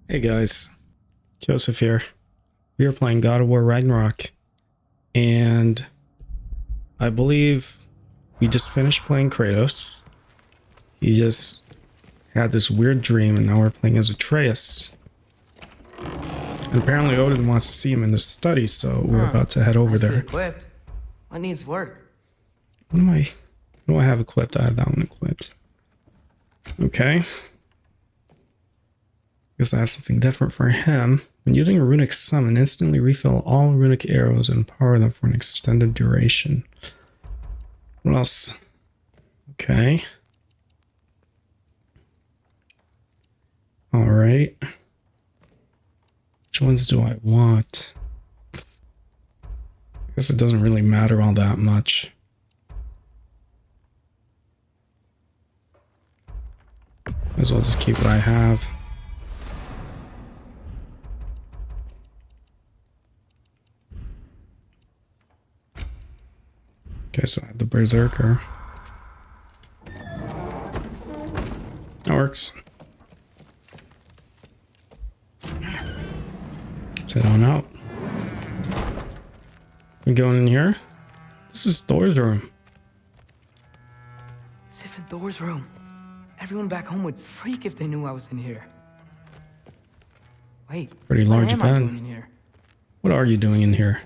Hey guys, Joseph here. We are playing God of War Ragnarok, and I believe we just finished playing Kratos. He just had this weird dream, and now we're playing as Atreus. And apparently Odin wants to see him in the study, so we're about to head over Nicely there. equipped. What needs work? What do I have equipped? I have that one equipped. Okay. Guess I have something different for him. When using a runic summon, instantly refill all runic arrows and power them for an extended duration. What else? Okay. Alright. Which ones do I want? I guess it doesn't really matter all that much. Might as well just keep what I have. Okay, so I have the Berserker. That works. Let's head on out. We going in here? This is Thor's room. Sif and Thor's room. Everyone back home would freak if they knew I was in here. Wait, Pretty what large am I bed. doing in here? What are you doing in here?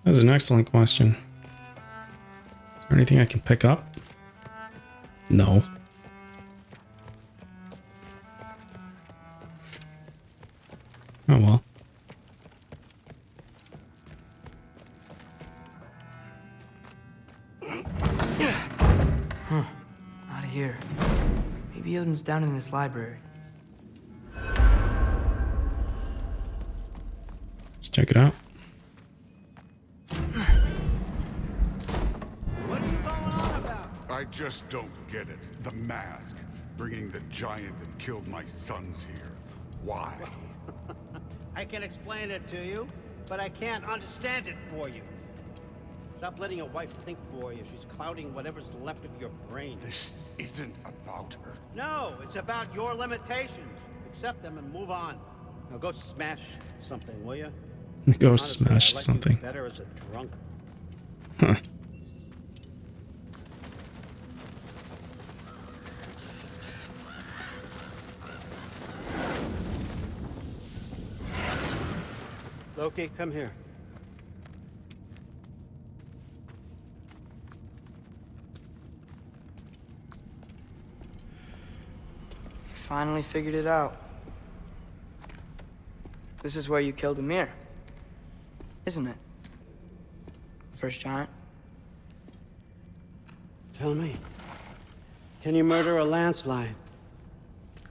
That's an excellent question. Is there anything I can pick up? No. Oh well. Not here. Maybe Odin's down in this library. Let's check it out. What are you going on about? I just don't get it. The mask. Bringing the giant that killed my sons here. Why? I can explain it to you, but I can't understand it for you. Stop letting your wife think for you. She's clouding whatever's left of your brain. This isn't about her. No, it's about your limitations. Accept them and move on. Now go smash something, will you? Go Honestly, smash I like something. You better as a drunk. Huh. Loki, come here. Finally figured it out. This is where you killed Ymir. Isn't it? First giant? Tell me. Can you murder a landslide?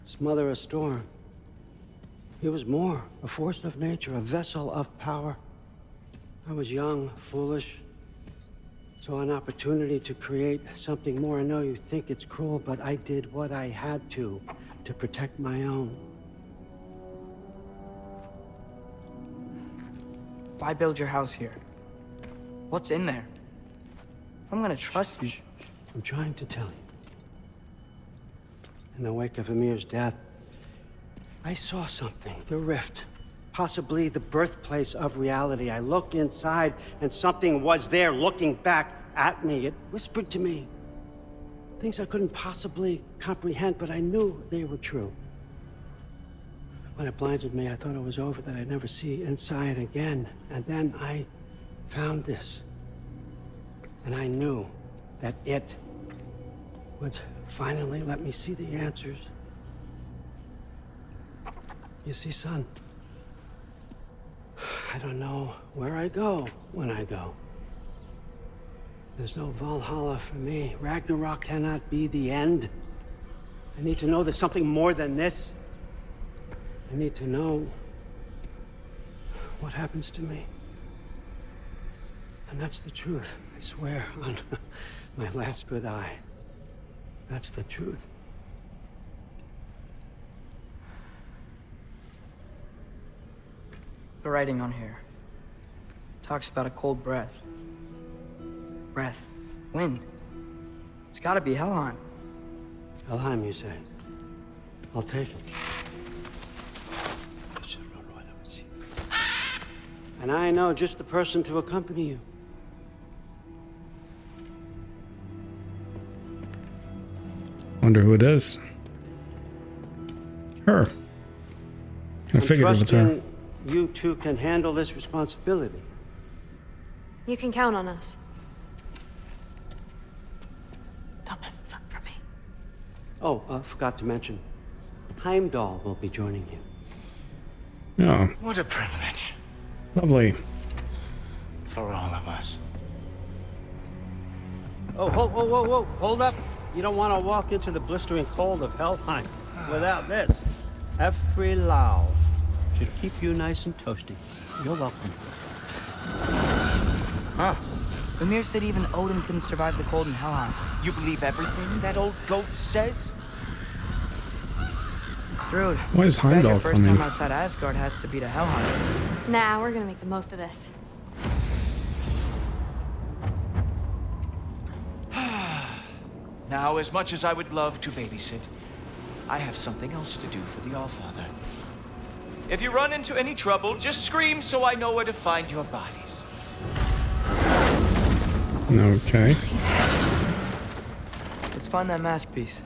Smother a storm? He was more, a force of nature, a vessel of power. I was young, foolish. Saw an opportunity to create something more. I know you think it's cruel, but I did what I had to protect my own. Why build your house here? What's in there? I'm gonna trust you. I'm trying to tell you. In the wake of Ymir's death, I saw something. The rift. Possibly the birthplace of reality. I looked inside, and something was there looking back at me. It whispered to me things I couldn't possibly comprehend, but I knew they were true. When it blinded me, I thought it was over, that I'd never see inside again. And then I found this. And I knew that it would finally let me see the answers. You see, son, I don't know where I go when I go. There's no Valhalla for me. Ragnarok cannot be the end. I need to know there's something more than this. I need to know what happens to me. And that's the truth, I swear, on my last good eye. That's the truth. The writing on here talks about a cold breath. Breath. Wind. It's gotta be Helheim. Helheim, you say? I'll take it. And I know just the person to accompany you. Wonder who it is. Her. I figured it was her. Trusting you two can handle this responsibility. You can count on us. Don't mess this up for me. Oh, forgot to mention. Heimdall will be joining you. Oh, What a privilege lovely. for all of us. Oh, whoa, hold up. You don't want to walk into the blistering cold of Helheim without this. Every Lao should keep you nice and toasty. You're welcome. Huh. Ymir said even Odin couldn't survive the cold in Helheim. You believe everything that old goat says? Thrud, Why is I bet your Heimdall first coming? time outside Asgard has to be to Helheim. Nah, we're gonna make the most of this. Now, as much as I would love to babysit, I have something else to do for the Allfather. If you run into any trouble, just scream so I know where to find your bodies. Okay. Let's find that mask piece.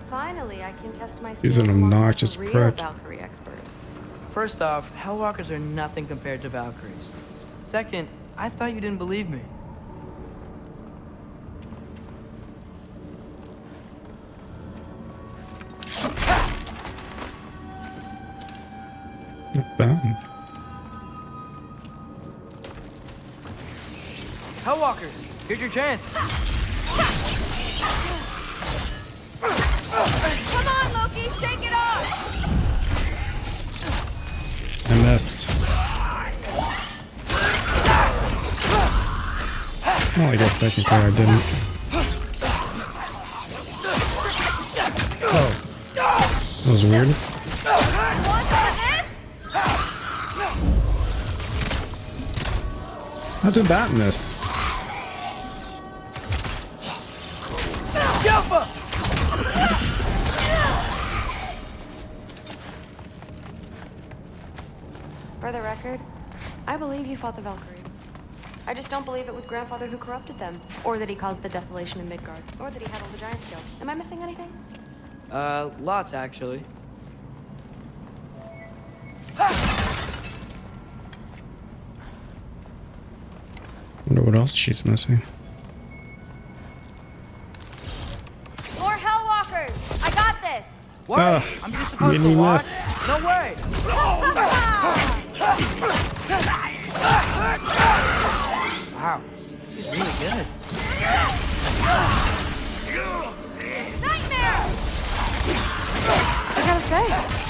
Finally, I can test my He's an skills alongside obnoxious a real prick. Valkyrie expert. First off, Hellwalkers are nothing compared to Valkyries. Second, I thought you didn't believe me. Not bad. Hellwalkers, here's your chance. Come on, Loki, shake it off! I missed. Well, I guess technically I didn't. Oh. That was weird. Want some of this? How did that miss? For the record, I believe you fought the Valkyries. I just don't believe it was Grandfather who corrupted them, or that he caused the desolation in Midgard, or that he had all the giant skills. Am I missing anything? Lots actually. Wonder what else she's missing. More Hellwalkers! I got this! What? Ah, I'm just supposed made me to watch? miss. No way! Wow, he's really good. Nightmare! I gotta say,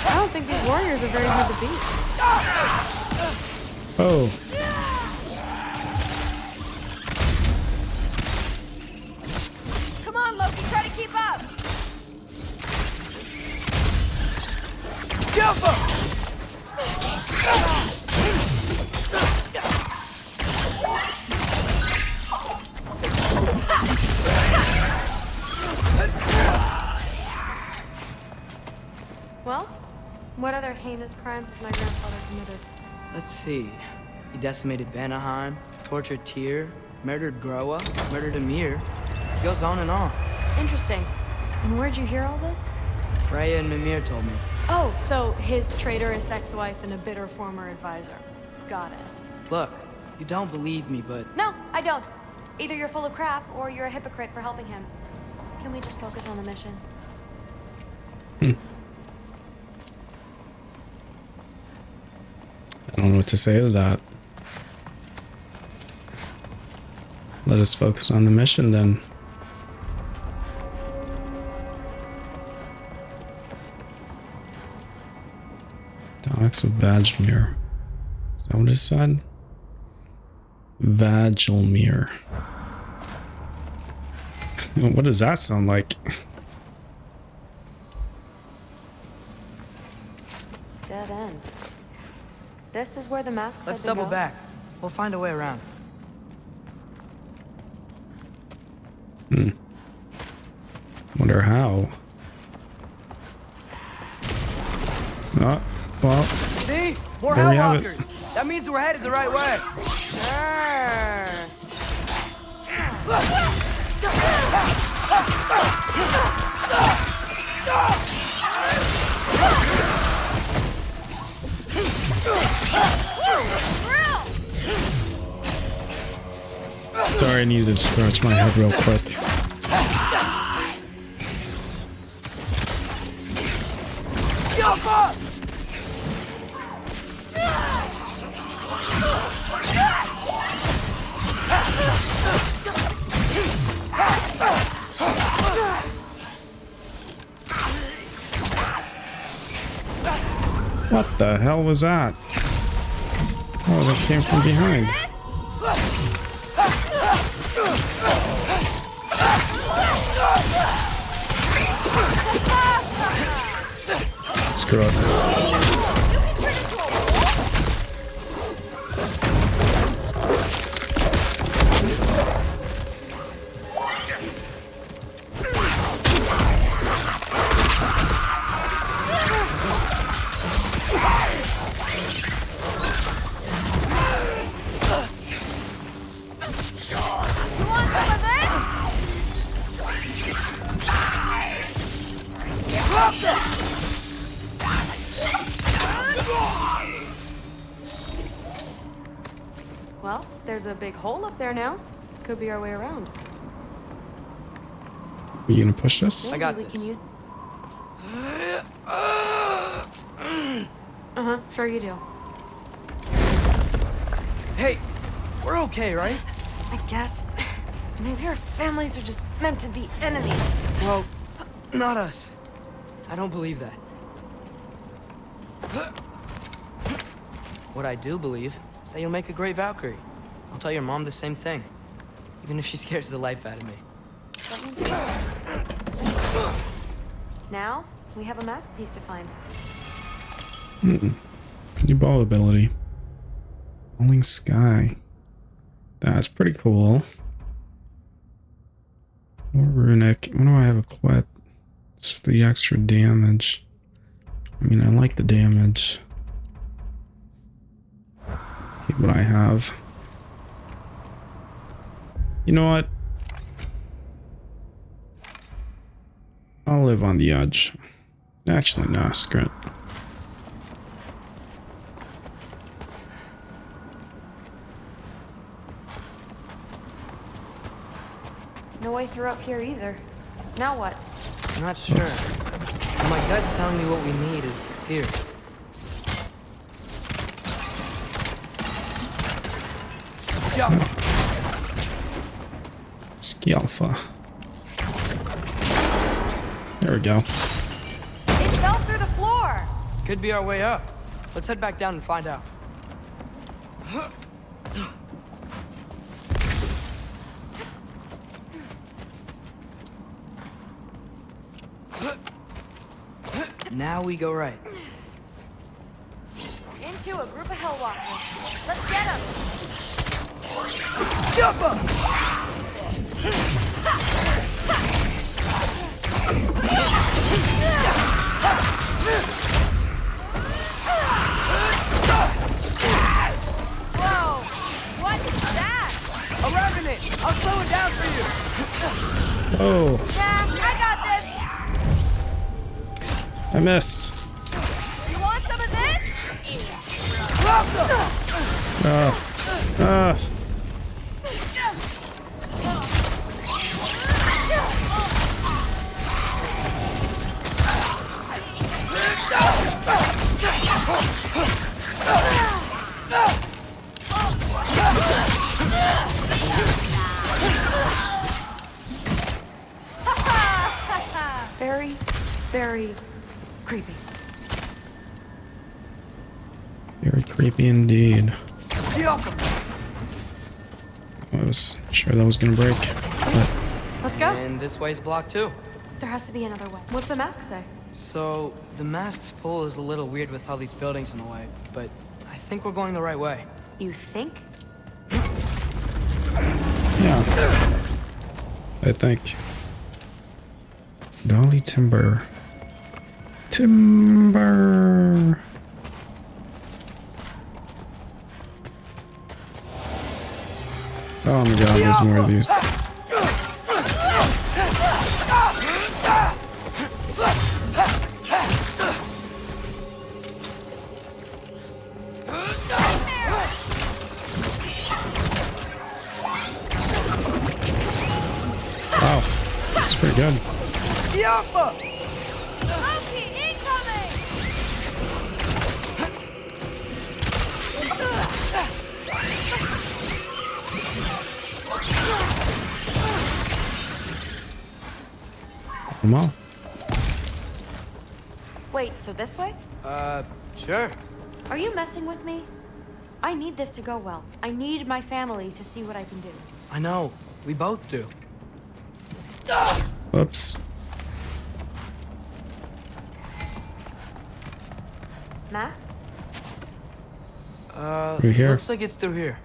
I don't think these warriors are very hard to beat. Oh. Come on, Loki, try to keep up! Jump up! Well, what other heinous crimes has my grandfather committed? Let's see. He decimated Vanaheim, tortured Tyr, murdered Groa, murdered Ymir. It goes on and on. Interesting. And where'd you hear all this? Freya and Mimir told me. Oh, so his traitorous ex-wife and a bitter former advisor. Got it. Look, you don't believe me, but No, I don't. Either you're full of crap or you're a hypocrite for helping him. Can we just focus on the mission? I don't know what to say to that. Let us focus on the mission then. Docks of Vajmir. Is that what it said? Vagelmir. What does that sound like? Dead end. This is where the mask said let's to double go? back. We'll find a way around. Wonder how. Oh, well, See? More There we have it. Hellwalkers! That means we're headed the right way. Sorry, I needed to scratch my head real quick. What the hell was that? Oh, that came from behind. Screw it. Well, there's a big hole up there now. Could be our way around. Are you gonna push this? I got we this. can use. Sure you do. Hey, we're okay, right? I guess. Maybe our families are just meant to be enemies. Well, not us. I don't believe that. What I do believe is that you'll make a great Valkyrie. I'll tell your mom the same thing, even if she scares the life out of me. Now, we have a mask piece to find. New ball ability. Falling sky. That's pretty cool. More runic. When do I have equipped? It's for the extra damage. I mean, I like the damage. Keep what I have. You know what? I'll live on the edge. Actually, nah, screw it. No way through up here either. Now what? I'm not sure. But my gut's telling me what we need is here. Skialfa. There we go. It fell through the floor! Could be our way up. Let's head back down and find out. Now we go right. Into a group of Hellwalkers. Let's get them! Jump up! Whoa! What is that? A revenant! I'll slow it down for you! Oh, Yeah, I got this! I missed. You want some of this? Very, very creepy. Very creepy indeed. Jump! I was sure that was gonna break. But Let's go. And this way's blocked too. There has to be another way. What's the mask say? So, the mask's pull is a little weird with all these buildings in the way, but I think we're going the right way. You think? yeah, I think. Dolly Timber. Timber. Oh my god, there's more of these. Wow, that's pretty good. Loki, incoming! Come on. Wait, so this way? Sure. Are you messing with me? I need this to go well. I need my family to see what I can do. I know. We both do. Whoops. Mask? Through here. Looks like it's through here.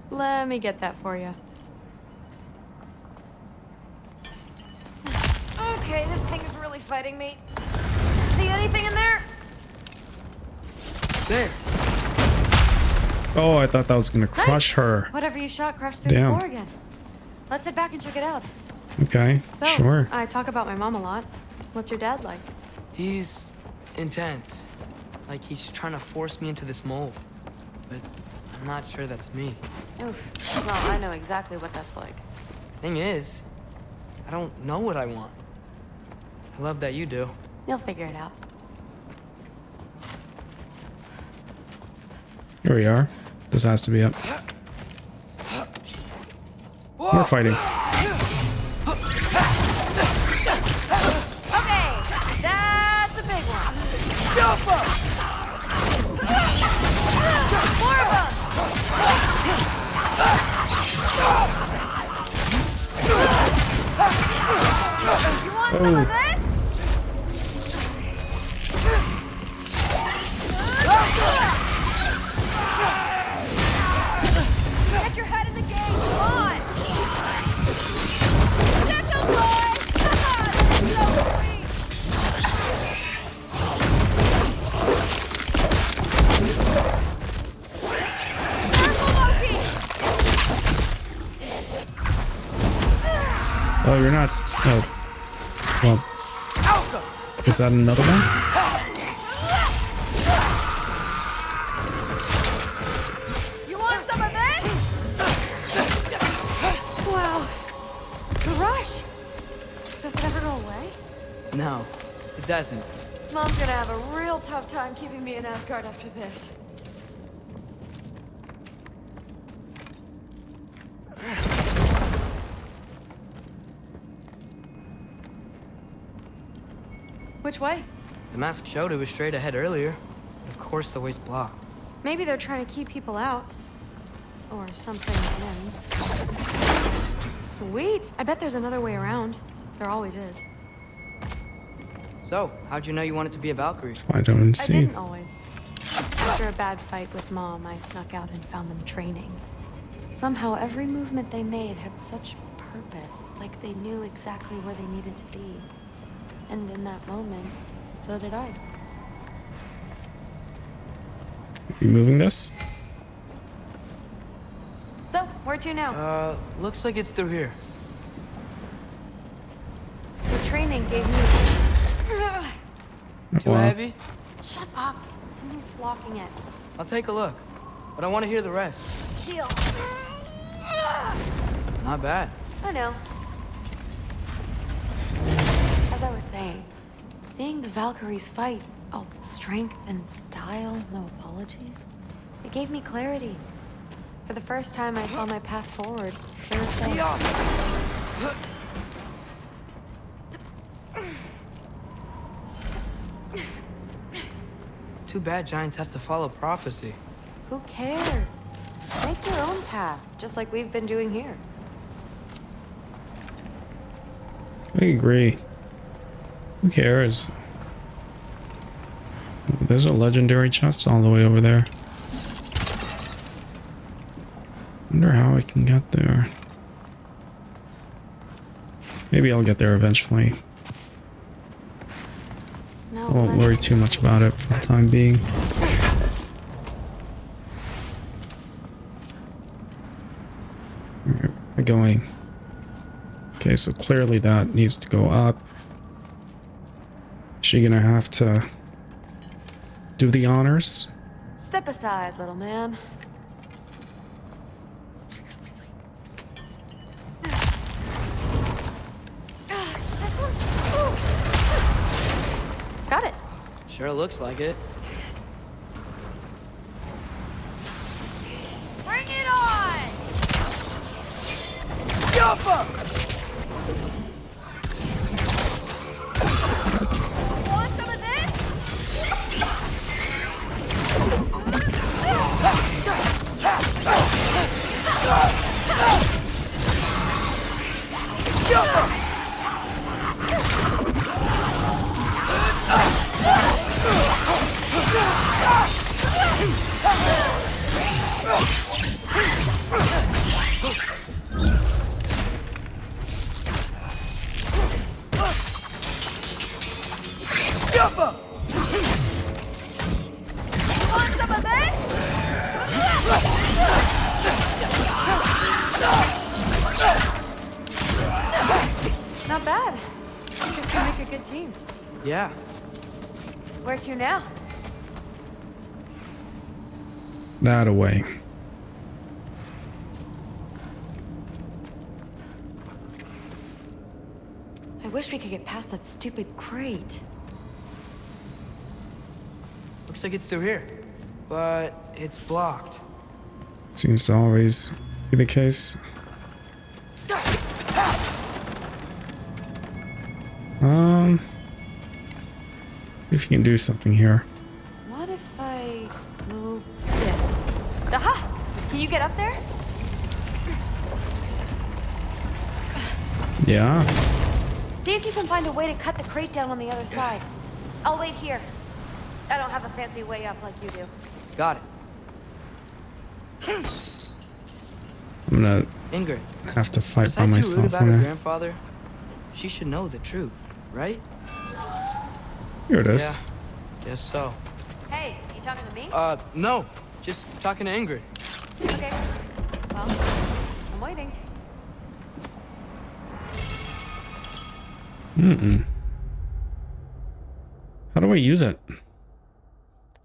Let me get that for you. Okay, this thing is really fighting me. See anything in there? There. Oh, I thought that was gonna crush her. Whatever you shot crushed through Damn. the floor again. Let's head back and check it out. Okay, So, sure. I talk about my mom a lot. What's your dad like? He's intense. Like he's trying to force me into this mold. But I'm not sure that's me. Oof. Well, I know exactly what that's like. Thing is, I don't know what I want. I love that you do. You'll figure it out. Here we are. This has to be it. We're fighting. Okay, that's a big one. More of them. You want some of this? Get your head in the game, come on! Gentle boy! That's so sweet! Careful, Loki! Oh, you're not. Oh. Well. Is that another one? You want some of this? Wow. The rush! Does it ever go away? No, it doesn't. Mom's gonna have a real tough time keeping me in Asgard after this. Which way? The mask showed it was straight ahead earlier. Of course the way's blocked. Maybe they're trying to keep people out. Or something in. Sweet! I bet there's another way around. There always is. So, how'd you know you wanted to be a Valkyrie? I don't I see. didn't always. After a bad fight with Mom, I snuck out and found them training. Somehow, every movement they made had such purpose, like they knew exactly where they needed to be. And in that moment, so did I. You moving this? So, where to now? Looks like it's through here. So training gave me... Too Wow. heavy? Shut up! Something's blocking it. I'll take a look. But I want to hear the rest. Deal. Not bad. I know. As I was saying, seeing the Valkyries fight, all strength and style, no apologies, it gave me clarity. For the first time I saw my path forward. There was no... Too bad giants have to follow prophecy. Who cares? Make your own path, just like we've been doing here. I agree. Who cares? There's a legendary chest all the way over there. Wonder how I can get there. Maybe I'll get there eventually. No, I won't worry too much about it for the time being. going? Okay, so clearly that needs to go up. Is she gonna have to do the honors? Step aside, little man. Got it. Sure looks like it. Bring it on! Want some of this? Want some of this? Not bad. You guys can make a good team. Yeah. Where to now? That away. I wish we could get past that stupid crate. Looks like it's through here. But it's blocked. Seems to always be the case. See if you can do something here. What if I move this? Aha! Can you get up there? Yeah. See if you can find a way to cut the crate down on the other side. I'll wait here. I don't have a fancy way up like you do. Got it. I'm gonna Ingrid, have to fight was by I too rude myself. about her When grandfather? She should know the truth, right? Here it is. Yeah, guess so. Hey, you talking to me? No. Just talking to Ingrid. Okay. Well, I'm waiting. How do I use it?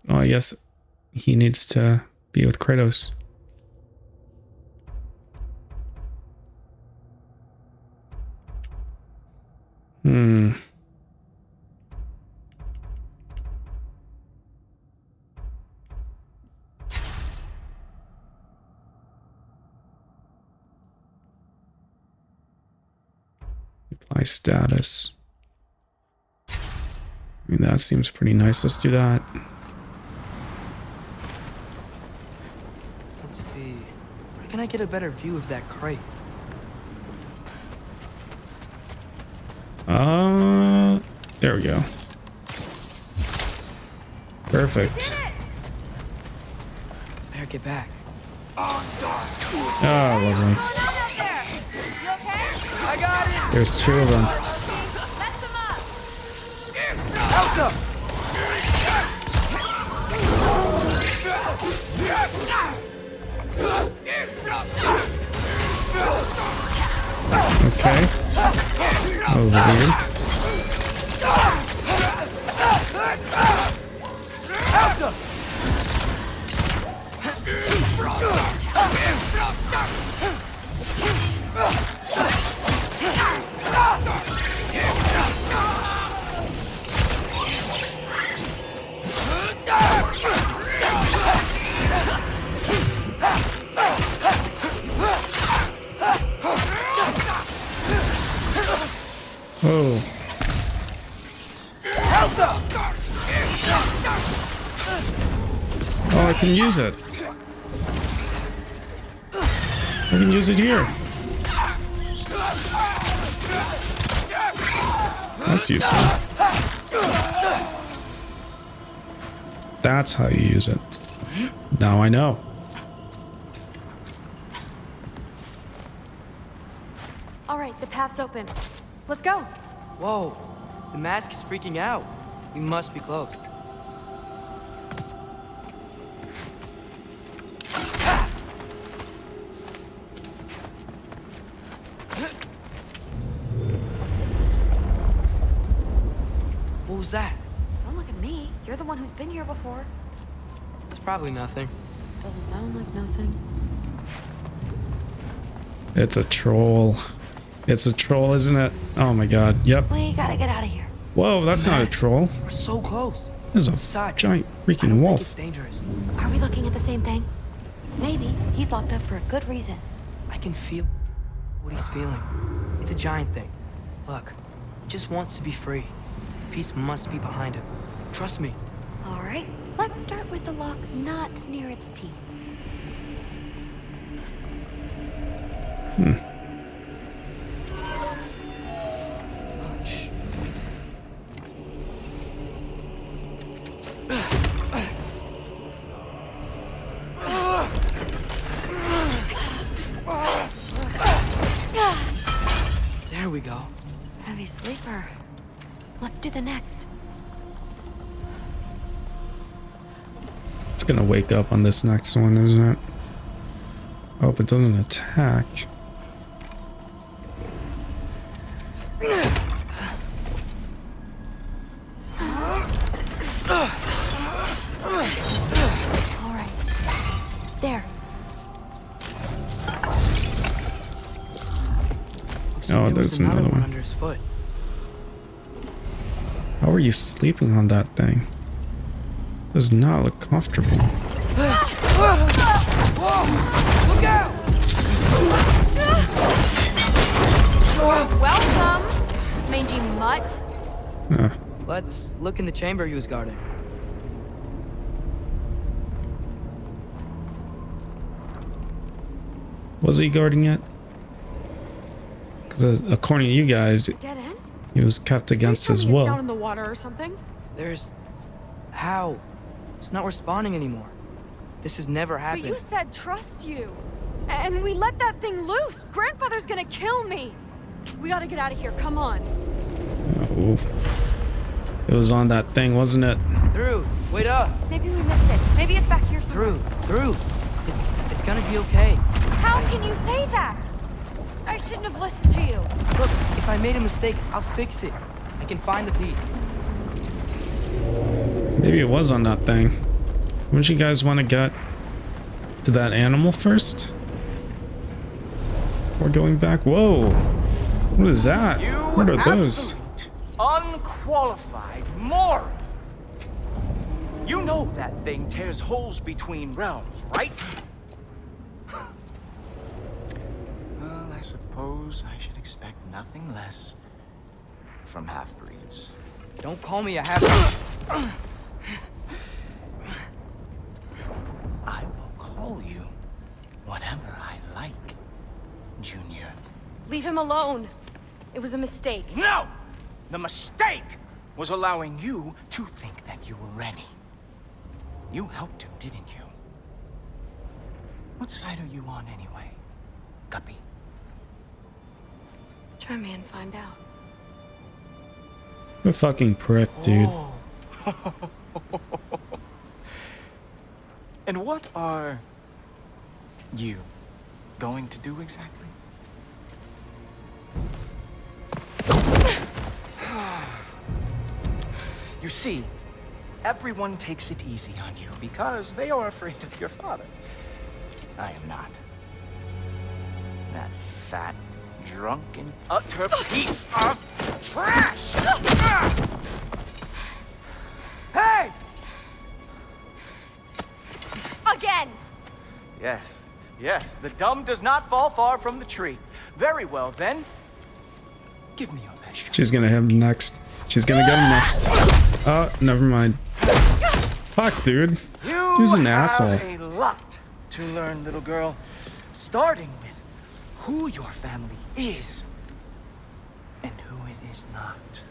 Oh, I guess he needs to be with Kratos. Apply status. I mean, that seems pretty nice. Let's do that. Let's see. Where can I get a better view of that crate? There we go. Perfect. Better get back. Oh, lovely. You okay? I got it! There's two of them. Mess them up! Elsa! Okay. Oh, weird. Oh. Oh, I can use it. I can use it here. That's useful. That's how you use it. Now I know. All right, the path's open. Let's go. Whoa. The mask is freaking out. We must be close. was that? Don't look at me. You're the one who's been here before. It's probably nothing. Doesn't sound like nothing. It's a troll. It's a troll, isn't it? Oh my god. Yep. We gotta get out of here. Whoa, that's not a troll. We're so close. There's a Besides, giant I freaking don't think wolf. it's dangerous. Are we looking at the same thing? Maybe. He's locked up for a good reason. I can feel what he's feeling. It's a giant thing. Look, he just wants to be free. Peace must be behind him. Trust me. All right. Let's start with the lock not near its teeth. Shh. There we go. Heavy sleeper. Let's do the next. It's gonna wake up on this next one, isn't it? Hope it doesn't attack. All right. There. Oh, There there's was another one. under his foot. How are you sleeping on that thing? Does not look comfortable. Look out! Welcome, mangy mutt. Let's look in the chamber he was guarding. Was he guarding it? Because according to you guys, Dead end? he was kept against his Please tell me it's down will. in the water or something. There's... How? It's not responding anymore. This has never But happened. you said trust you. And we let that thing loose. Grandfather's gonna kill me. We gotta get out of here. Come on. Oh, oof. It was on that thing, wasn't it? Through. Wait up. Maybe we missed it. Maybe it's back here somewhere. Through. It's gonna be okay. How can you say that? I shouldn't have listened to you. Look, if I made a mistake, I'll fix it. I can find the piece. Maybe it was on that thing. Wouldn't you guys want to get to that animal first? We're going back. Whoa. What is that? You What are those? absolute, unqualified moron. You know that thing tears holes between realms, right? Well, I suppose I should expect nothing less from half-breeds. Don't call me a half... I will call you whatever I like, Junior. Leave him alone. It was a mistake. No! The mistake was allowing you to think that you were ready. You helped him, didn't you? What side are you on anyway, Guppy? Try me and find out. What a fucking prick, dude. Oh. And what are you going to do exactly? You see, everyone takes it easy on you because they are afraid of your father. I am not. That fat, drunken, utter piece of trash! Hey! Again! Yes, the dumb does not fall far from the tree. Very well, then. Give me your measure. She's gonna hit him next. She's gonna get him next. Oh, never mind. Fuck, dude. You Dude's an have asshole. a lot to learn, little girl. Starting with who your family is and who it is not.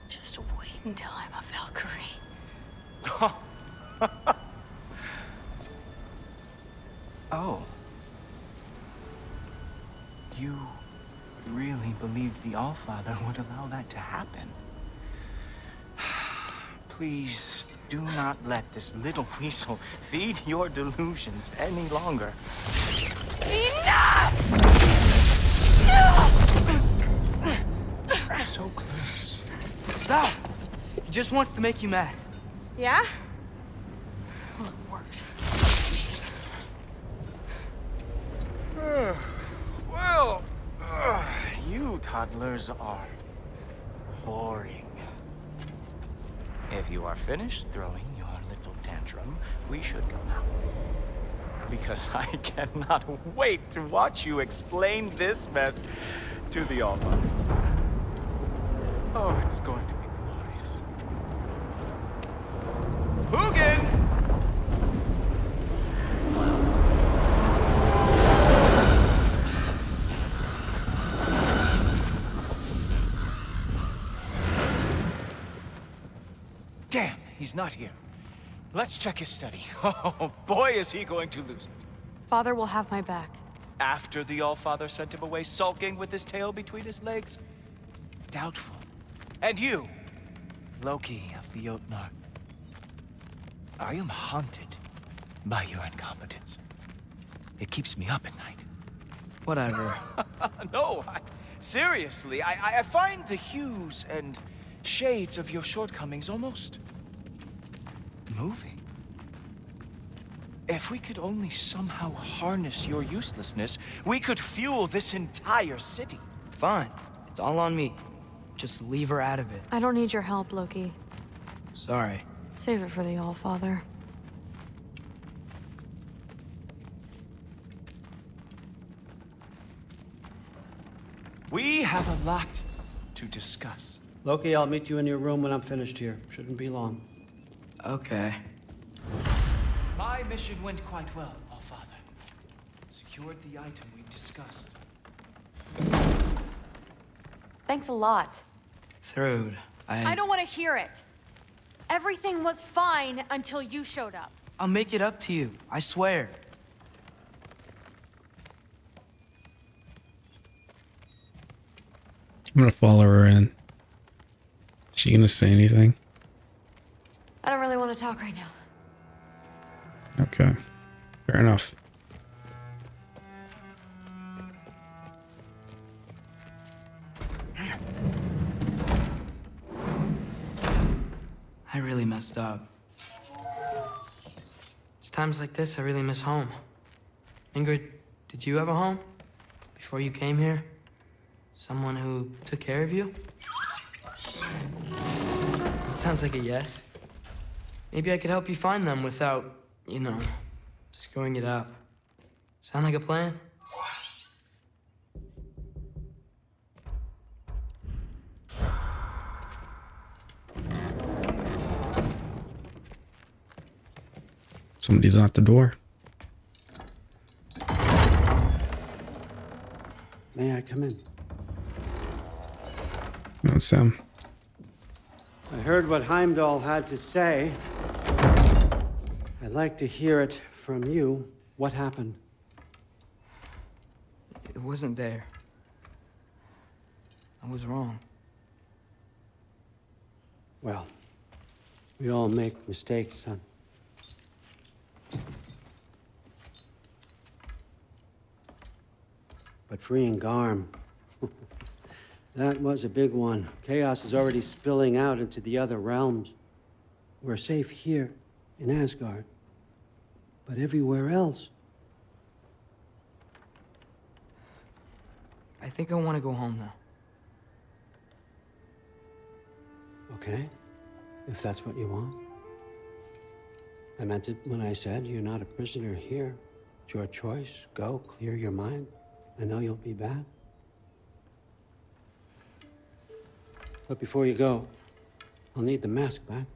Just wait until I'm a Valkyrie. Oh. You really believed the Allfather would allow that to happen? Please do not let this little weasel feed your delusions any longer. Enough! So close. Stop! He just wants to make you mad. Yeah? Well, it worked. Well, you toddlers are boring. If you are finished throwing your little tantrum, we should go now. Because I cannot wait to watch you explain this mess to the All-Father. Oh, it's going to be glorious. Hugin! Damn, he's not here. Let's check his study. Oh, boy, is he going to lose it. Father will have my back. After the All-Father sent him away sulking with his tail between his legs? Doubtful. And you, Loki of the Jotnar. I am haunted by your incompetence. It keeps me up at night. Whatever. No, seriously, I find the hues and shades of your shortcomings almost moving. If we could only somehow harness your uselessness, we could fuel this entire city. Fine. It's all on me. Just leave her out of it. I don't need your help, Loki. Sorry. Save it for the All-Father. We have a lot to discuss. Loki, I'll meet you in your room when I'm finished here. Shouldn't be long. Okay. My mission went quite well, All-Father. Secured the item we discussed. Thanks a lot. Thrud, I don't want to hear it. Everything was fine until you showed up. I'll make it up to you. I swear. I'm gonna follow her in. Is she gonna say anything? I don't really want to talk right now. Okay. Fair enough. I really messed up. It's times like this I really miss home. Ingrid, did you have a home? Before you came here? Someone who took care of you? Sounds like a yes. Maybe I could help you find them without, you know, screwing it up. Sound like a plan? Somebody's at the door. May I come in? No, it's Sam. I heard what Heimdall had to say. I'd like to hear it from you. What happened? It wasn't there. I was wrong. Well, we all make mistakes, son. But freeing Garm, that was a big one. Chaos is already spilling out into the other realms. We're safe here in Asgard, but everywhere else. I think I want to go home now. Okay, if that's what you want. I meant it when I said you're not a prisoner here. It's your choice. Go, clear your mind. I know you'll be back. But before you go, I'll need the mask back.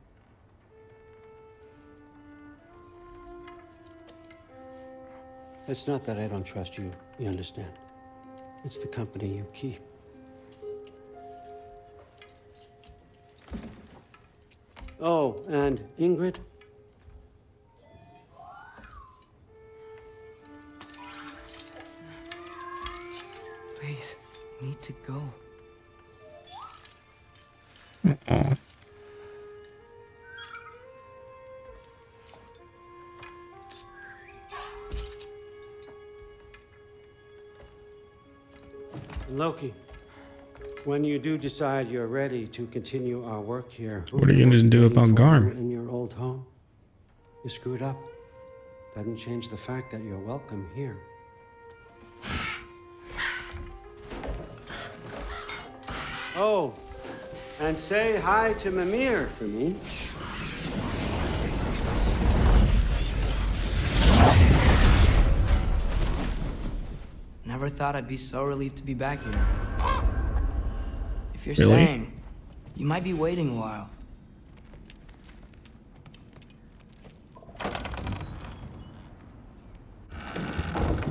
It's not that I don't trust you, you understand? It's the company you keep. Oh, and Ingrid? Please, I need to go. Aw. And Loki, When you do decide you're ready to continue our work here, What are you going to do about Garm? In your old home, you screwed up. Doesn't change the fact that you're welcome here. Oh, and say hi to Mimir for me. Never thought I'd be so relieved to be back here. If you're Really? staying, you might be waiting a while.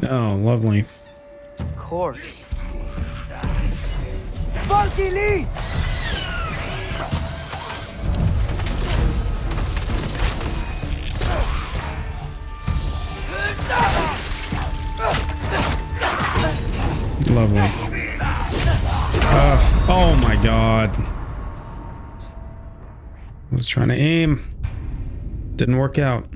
Oh, lovely. Of course. Funky Lee! Lovely. Oh my god. I was trying to aim. Didn't work out.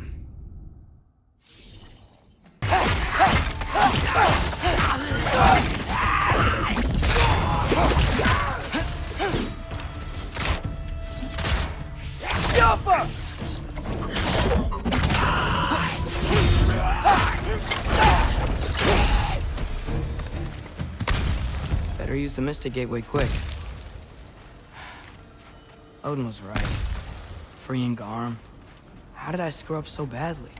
Better use the Mystic Gateway quick. Odin was right. Freeing Garm. How did I screw up so badly?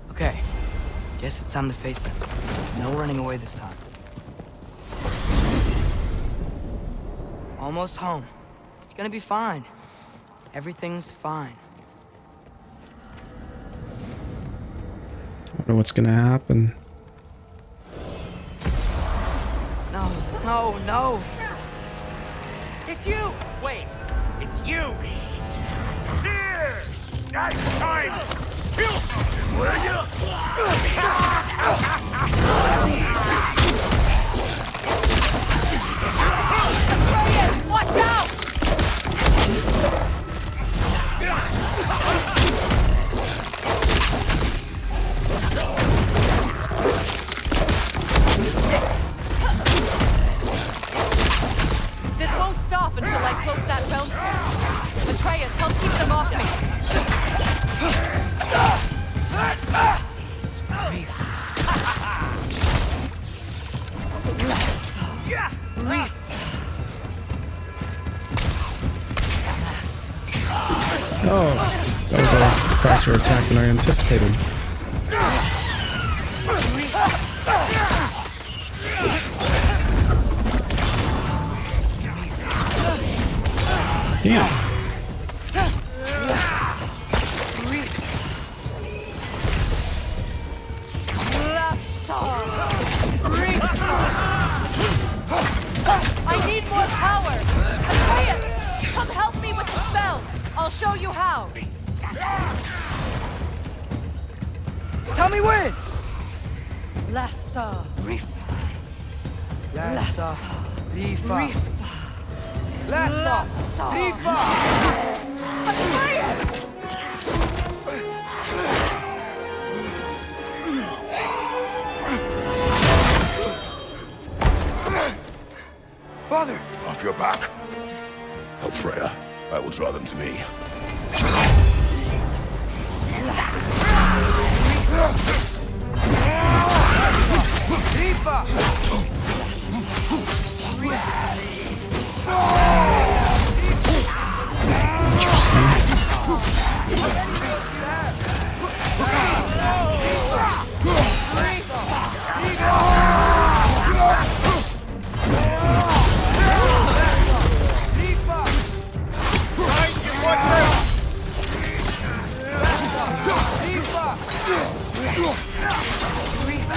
Okay. Guess it's time to face it. No running away this time. Almost home. It's gonna be fine. Everything's fine. I don't know what's gonna happen. No, no, no! It's you! Wait, it's you! Here! Nice time! Kill something, will you? Watch out! This won't stop until I close that realm switch. Atreus, help keep them off me. Oh, that was a faster attack than I anticipated. Damn. I need more power! Atreus, come help me with the spell! I'll show you how! Tell me when! Lassa. Lassa. Rifa. Lassa. Rifa. Atreus! Father! Off your back. Help Freya. I will draw them to me.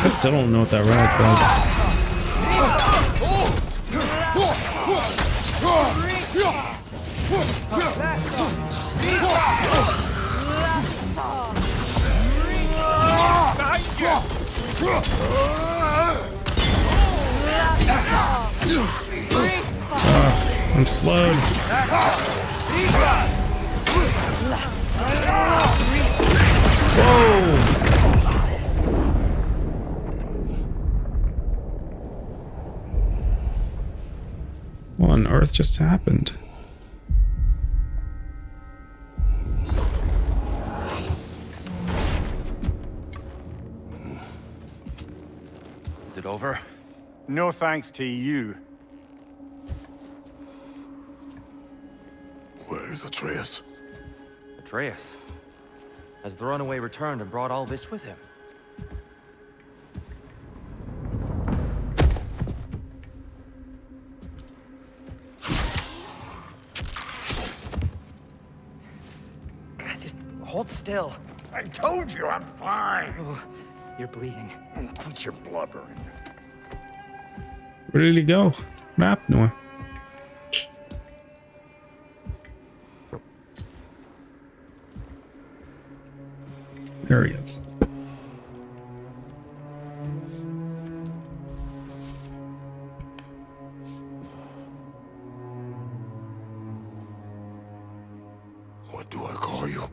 I still don't know what that relic does. I'm slowed. What on earth just happened? Is it over? No thanks to you. Where is Atreus? Atreus? Has the runaway returned and brought all this with him? Just hold still. I told you I'm fine. Oh, you're bleeding. Quit your blubbering. Where did he go? Map? No. There he is. What do I call you?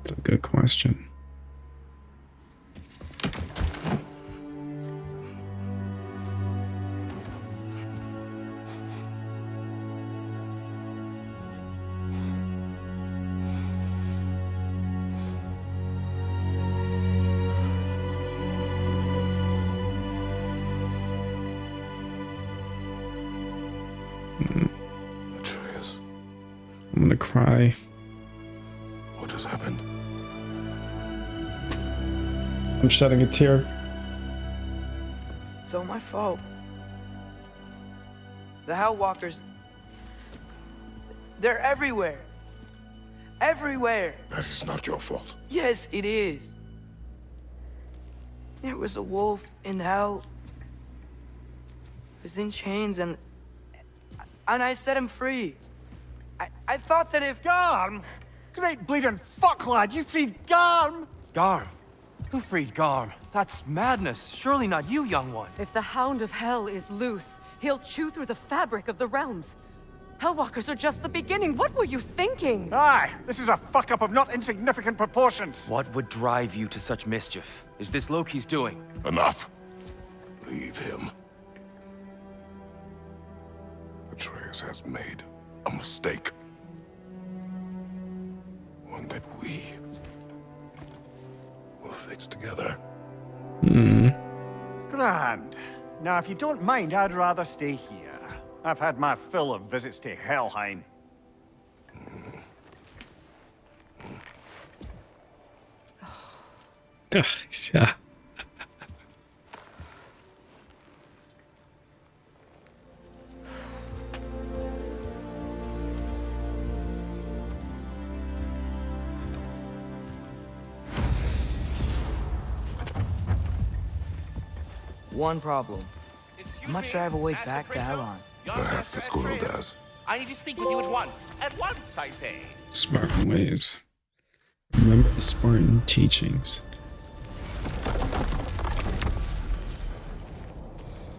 That's a good question. Atreus, I'm gonna cry. what has happened? I'm shedding a tear. It's all my fault. The Hellwalkers... They're everywhere. Everywhere. That is not your fault. Yes, it is. There was a wolf in hell. He was in chains and I set him free. I thought that if... Garm? Great bleeding fuck, lad. You freed Garm? Garm? Who freed Garm? That's madness. Surely not you, young one. If the Hound of Hell is loose, he'll chew through the fabric of the realms. Hellwalkers are just the beginning. What were you thinking? Aye, this is a fuck up of not insignificant proportions. What would drive you to such mischief? Is this Loki's doing? Enough. Leave him. Atreus has made a mistake. One that we will fix together. Grand. Now, if you don't mind, I'd rather stay here. I've had my fill of visits to Helheim. Yeah. One problem. How much do I have a way back to Elon? Perhaps the squirrel does. I need to speak with you at once. At once, I say. Spartan ways. Remember the Spartan teachings.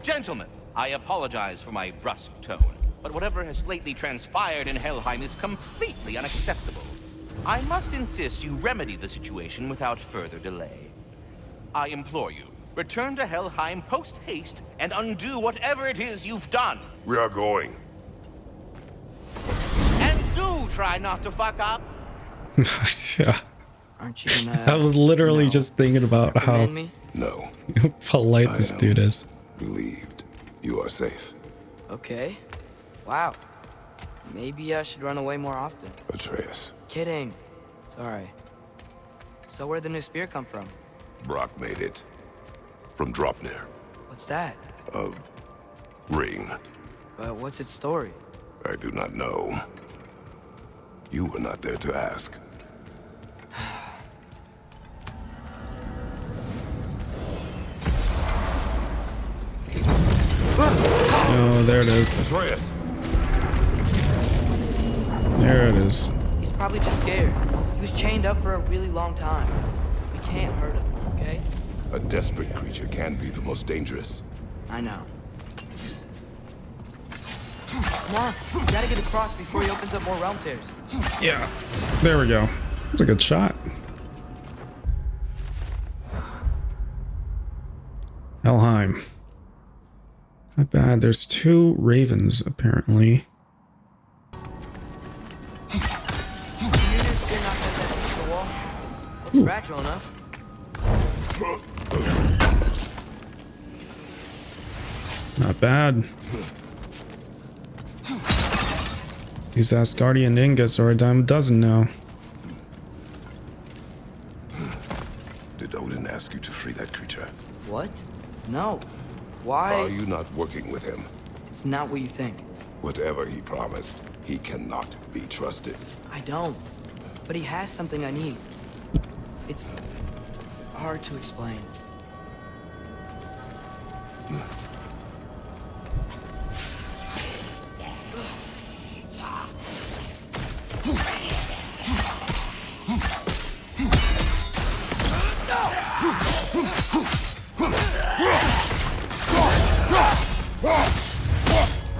Gentlemen, I apologize for my brusque tone, but whatever has lately transpired in Helheim is completely unacceptable. I must insist you remedy the situation without further delay. I implore you, return to Helheim post-haste and undo whatever it is you've done. We are going. And do try not to fuck up. Yeah. Aren't you gonna... I was literally just thinking about how reprimand me? No. polite this dude is. Relieved. You are safe. Okay. Wow. Maybe I should run away more often. Atreus. Kidding. Sorry. So where'd the new spear come from? Brock made it. From Dropnir. What's that? A ring. But what's its story? I do not know. You were not there to ask. Oh, there it is. Atreus! There it is. He's probably just scared. He was chained up for a really long time. We can't hurt him, okay? A desperate creature can be the most dangerous. I know. Come on, you gotta get across before he opens up more realm tears. Yeah, there we go. That's a good shot. Helheim. Not bad. There's 2 ravens, apparently. Fragile enough. Not bad. These Asgardian ingots are a dime a dozen now. Did Odin ask you to free that creature? What? No. Why? Are you not working with him? It's not what you think. Whatever he promised, he cannot be trusted. I don't. But he has something I need. It's hard to explain.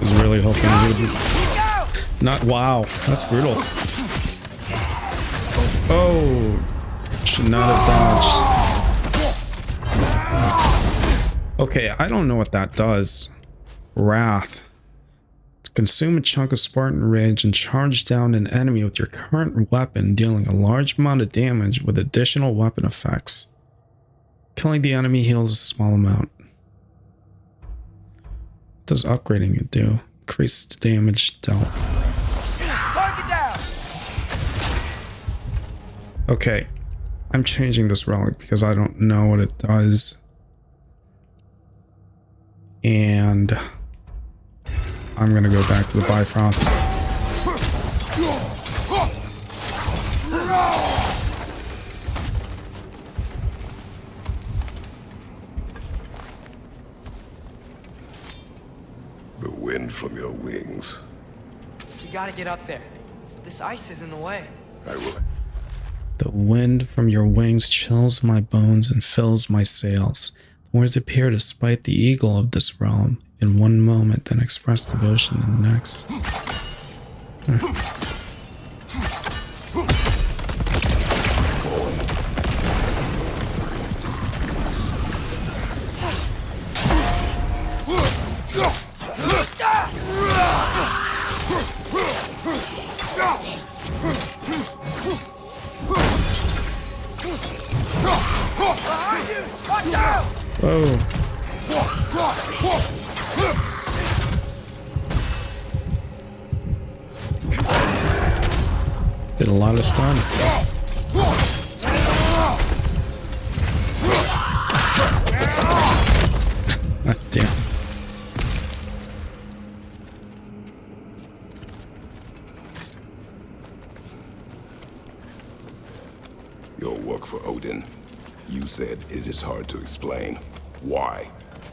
I was really hoping he would not. Wow, that's brutal. Oh, should not have dodged. Okay, I don't know what that does. Wrath. Consume a chunk of Spartan Rage and charge down an enemy with your current weapon, dealing a large amount of damage with additional weapon effects. Killing the enemy heals a small amount. What does upgrading it do? Increased damage dealt. Okay, I'm changing this relic because I don't know what it does. And I'm gonna go back to the Bifrost. The wind from your wings. You gotta get up there. This ice is in the way. I will. The wind from your wings chills my bones and fills my sails. The words appear to spite the eagle of this realm in one moment, then express devotion in the next. Whoa. Did a lot of stun. Ah, damn. Your work for Odin. You said it is hard to explain. Why?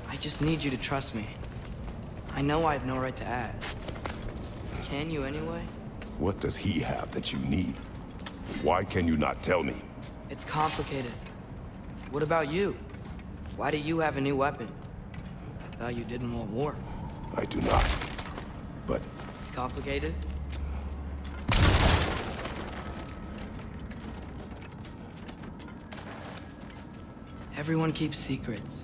I just need you to trust me. I know I have no right to ask. Can you anyway? What does he have that you need? Why can you not tell me? It's complicated. What about you? Why do you have a new weapon? I thought you didn't want war. I do not. But It's complicated? Everyone keeps secrets.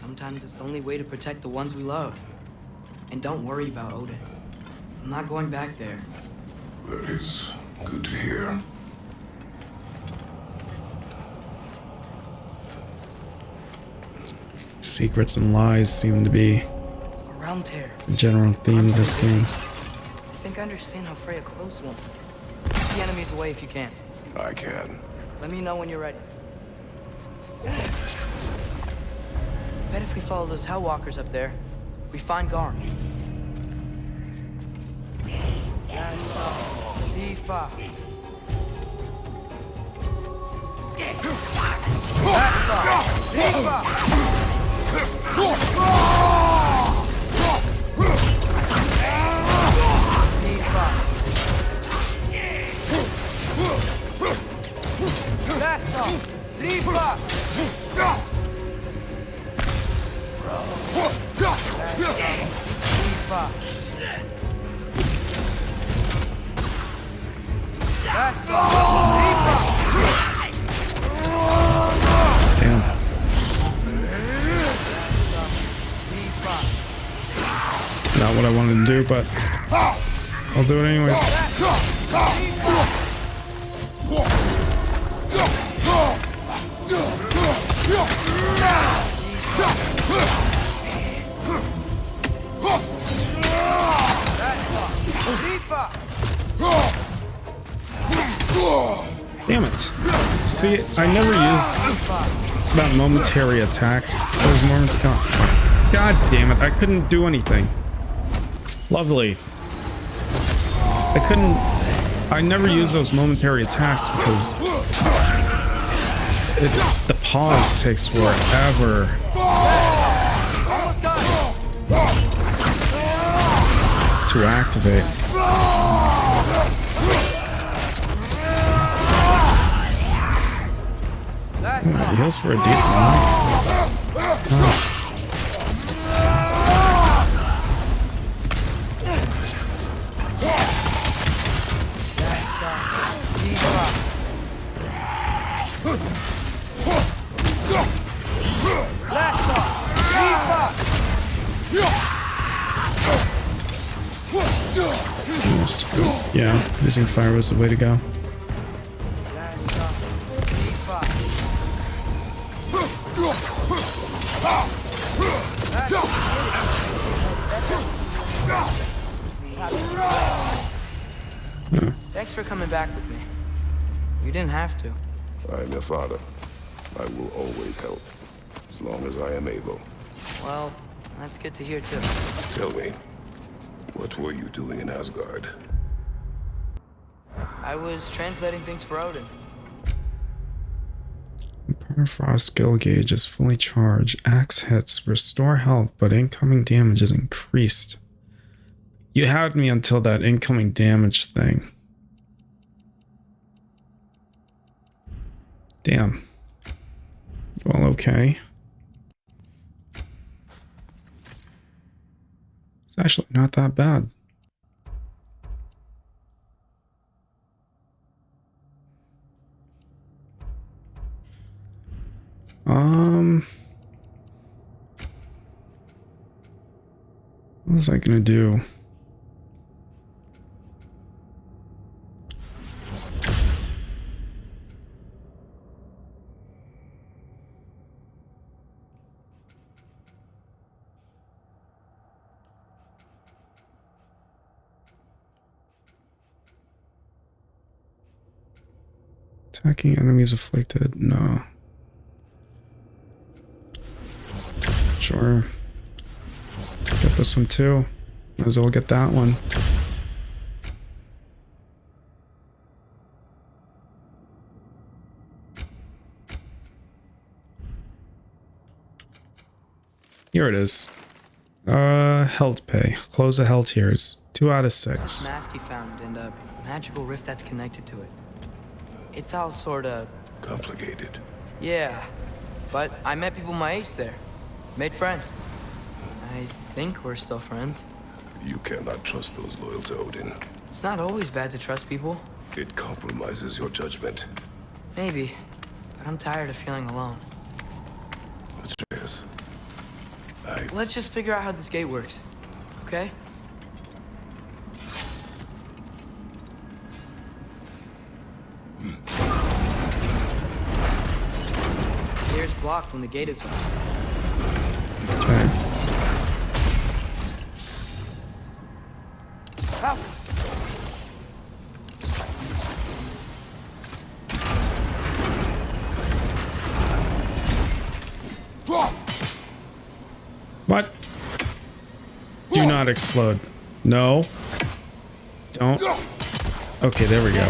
Sometimes it's the only way to protect the ones we love. And don't worry about Odin. I'm not going back there. that is good to hear. Secrets and lies seem to be A realm tear. the general theme of this game. I think I understand how Freya closed one. Keep the enemies away if you can. I can. Let me know when you're ready. Bet if we follow those Hellwalkers up there, we find Garm. Lifa. Damn. Not what I wanted to do, but I'll do it anyways. Damn it. See, I never use that momentary attacks. Those moments count. God damn it, I couldn't do anything. Lovely. I never use those momentary attacks because the pause takes forever. To activate. He heals for a decent amount. Oh. Yeah, using fire was the way to go. Thanks for coming back with me. You didn't have to. I am your father. I will always help, as long as I am able. Well, that's good to hear too. Tell me, what were you doing in Asgard? I was translating things for Odin. Permafrost skill gauge is fully charged. Axe hits restore health, but incoming damage is increased. You had me until that incoming damage thing. Damn. Well, okay. It's actually not that bad. What was I gonna do? Attacking enemies afflicted? No. Sure. Get this one too. Might as well get that one. Here it is. Health pay. Close the hell tiers. 2 out of 6. Mask he found and a magical rift that's connected to it. It's all sorta complicated. Yeah, but I met people my age there. Made friends. I think we're still friends. You cannot trust those loyal to Odin. It's not always bad to trust people. It compromises your judgment. Maybe, but I'm tired of feeling alone. Atreus, Let's just figure out how this gate works, okay? Here's blocked when the gate is open. Okay. What? Do not explode. No. Don't. Okay, there we go.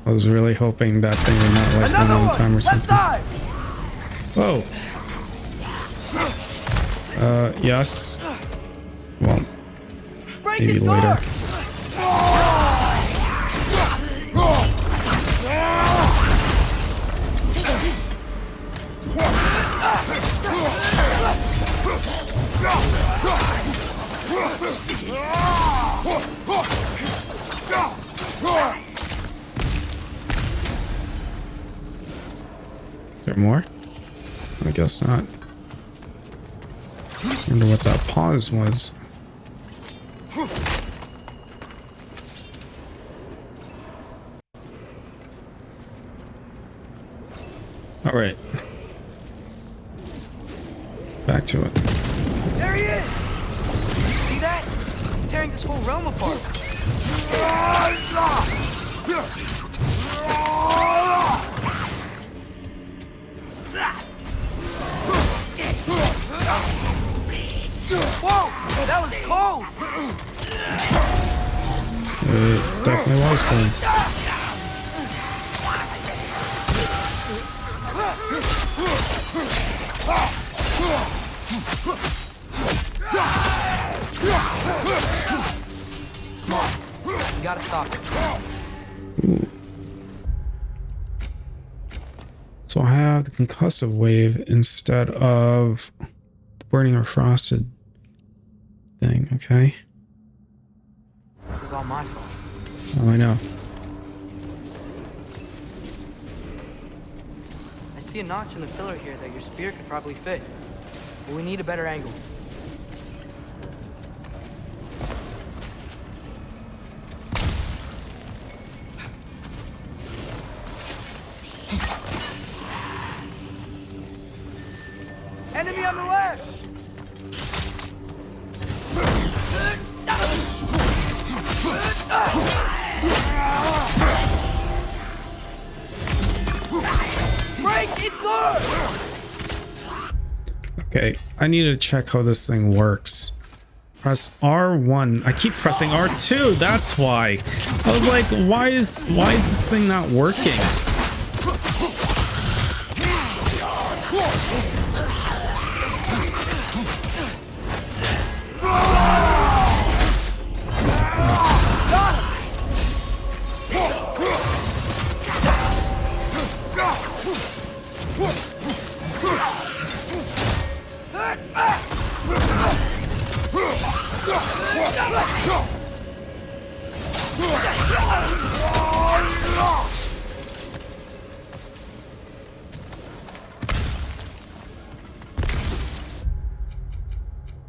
I was really hoping that thing would not like one on time or something. Whoa. Yes. Well, maybe later. there more? I guess not. Wonder what that pause was. All right. Back to it. There he is! See that? He's tearing this whole realm apart. Whoa! That was cold! It definitely was cold. Come on. You gotta stop it. Ooh. So I have the concussive wave instead of the burning or frosted thing, okay? This is all my fault. Oh, I know. I see a notch in the pillar here that your spear could probably fit. But we need a better angle. Enemy on the left! Break! It's good! Okay, I need to check how this thing works. Press R1. I keep pressing R2, that's why. I was like, why is this thing not working?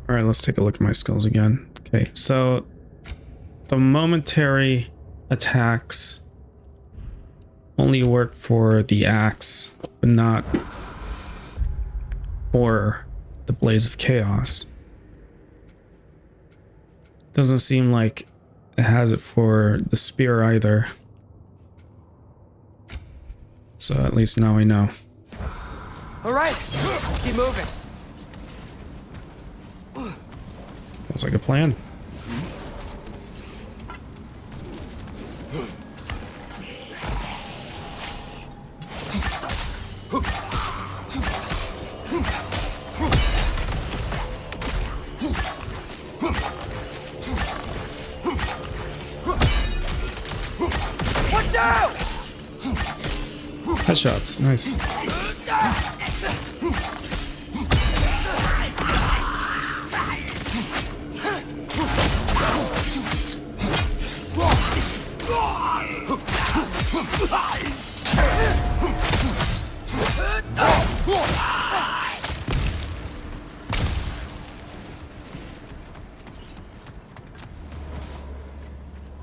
All right, let's take a look at my skills again. Okay, so the momentary attacks only work for the axe, but not for the Blaze of Chaos. Doesn't seem like it has it for the spear either. So at least now I know. All right, keep moving. Sounds like a plan. Watch out! Headshots, nice.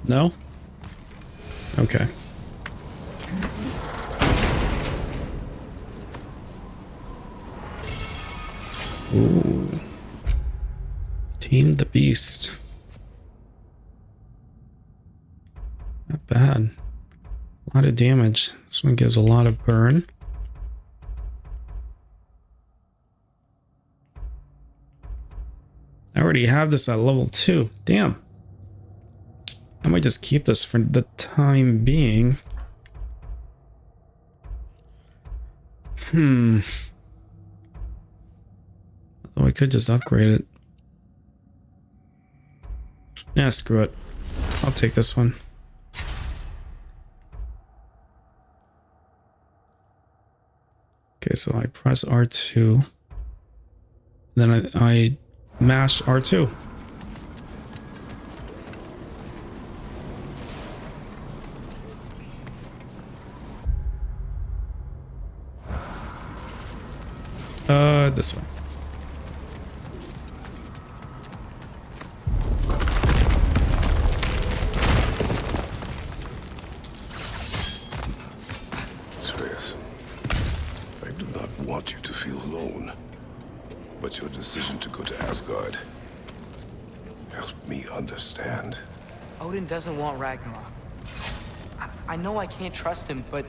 No? Okay. Ooh. Team the Beast. Not bad. A lot of damage. This one gives a lot of burn. I already have this at level 2. Damn. I might just keep this for the time being. Oh, I could just upgrade it. Yeah, screw it. I'll take this one. Okay, so I press R2. Then I mash R2. This way. Atreus, I do not want you to feel alone, but your decision to go to Asgard helped me understand. Odin doesn't want Ragnarok. I know I can't trust him, but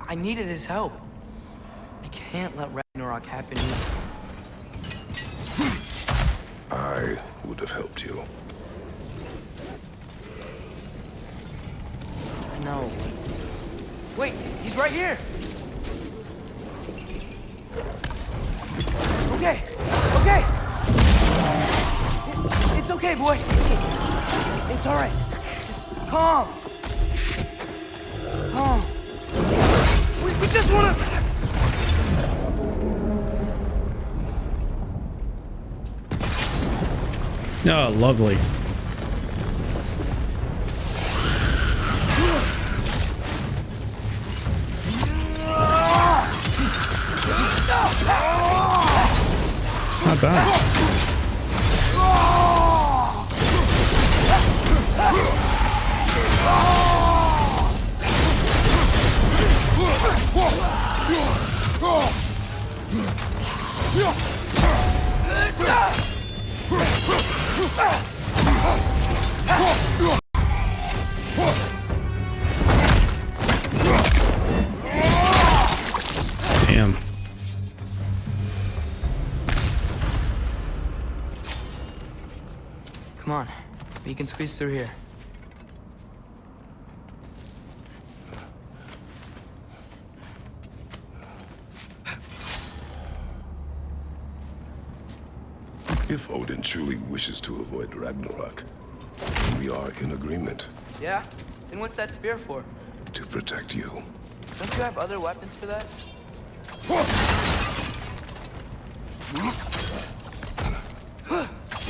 I needed his help. I can't let Ragnarok happen either. I would have helped you. No. Wait, he's right here! Okay, okay! It's okay, boy. It's all right. Just calm. Calm. We just wanna... Oh, lovely. It's not bad. Damn. Come on, we can squeeze through here. If Odin truly wishes to avoid Ragnarok, then we are in agreement. Yeah? Then what's that spear for? To protect you. Don't you have other weapons for that?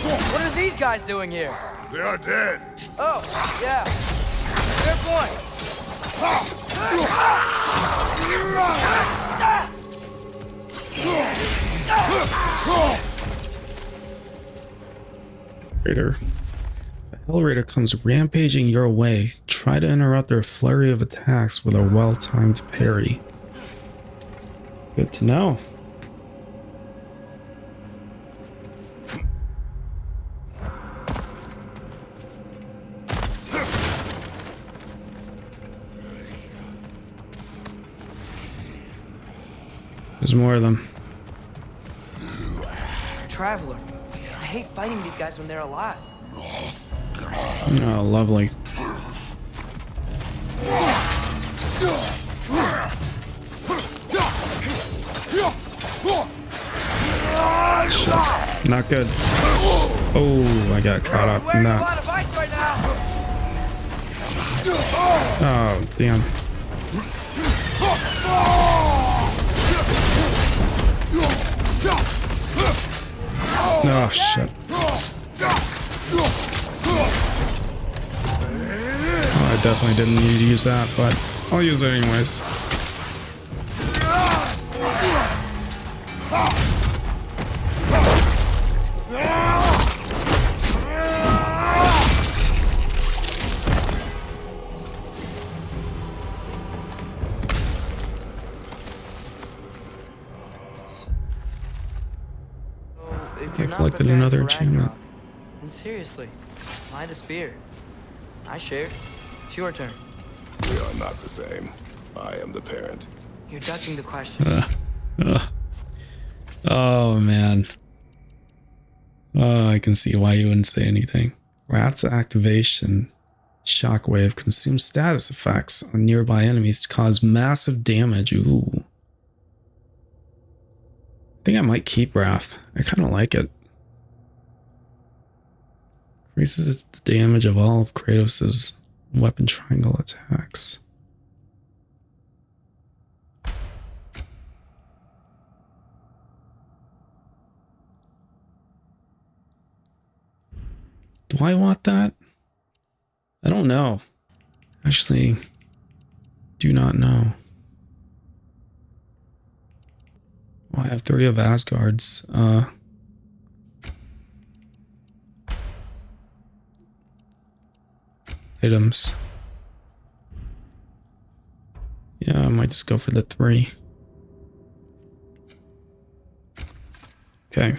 What are these guys doing here? They are dead. Oh, yeah. Fair point. Raider. A Hell Raider comes rampaging your way. Try to interrupt their flurry of attacks with a well-timed parry. Good to know. There's more of them. Traveler. I hate fighting these guys when they're alive. Oh, lovely. Shit. Not good. Oh, I got caught up in that. Oh, damn. Oh, shit. Oh, I definitely didn't need to use that, but I'll use it anyways. I collected another achievement. And seriously, why the spear? I shared. It's your turn. We are not the same. I am the parent. You're dodging the question. Oh, man. Oh, I can see why you wouldn't say anything. Rat's activation. Shockwave consumes status effects on nearby enemies to cause massive damage. Ooh. I think I might keep Wrath. I kind of like it. Increases the damage of all of Kratos' weapon triangle attacks. Do I want that? I don't know. Actually, do not know. I have 3 of Asgard's. Items. Yeah, I might just go for the 3. Okay.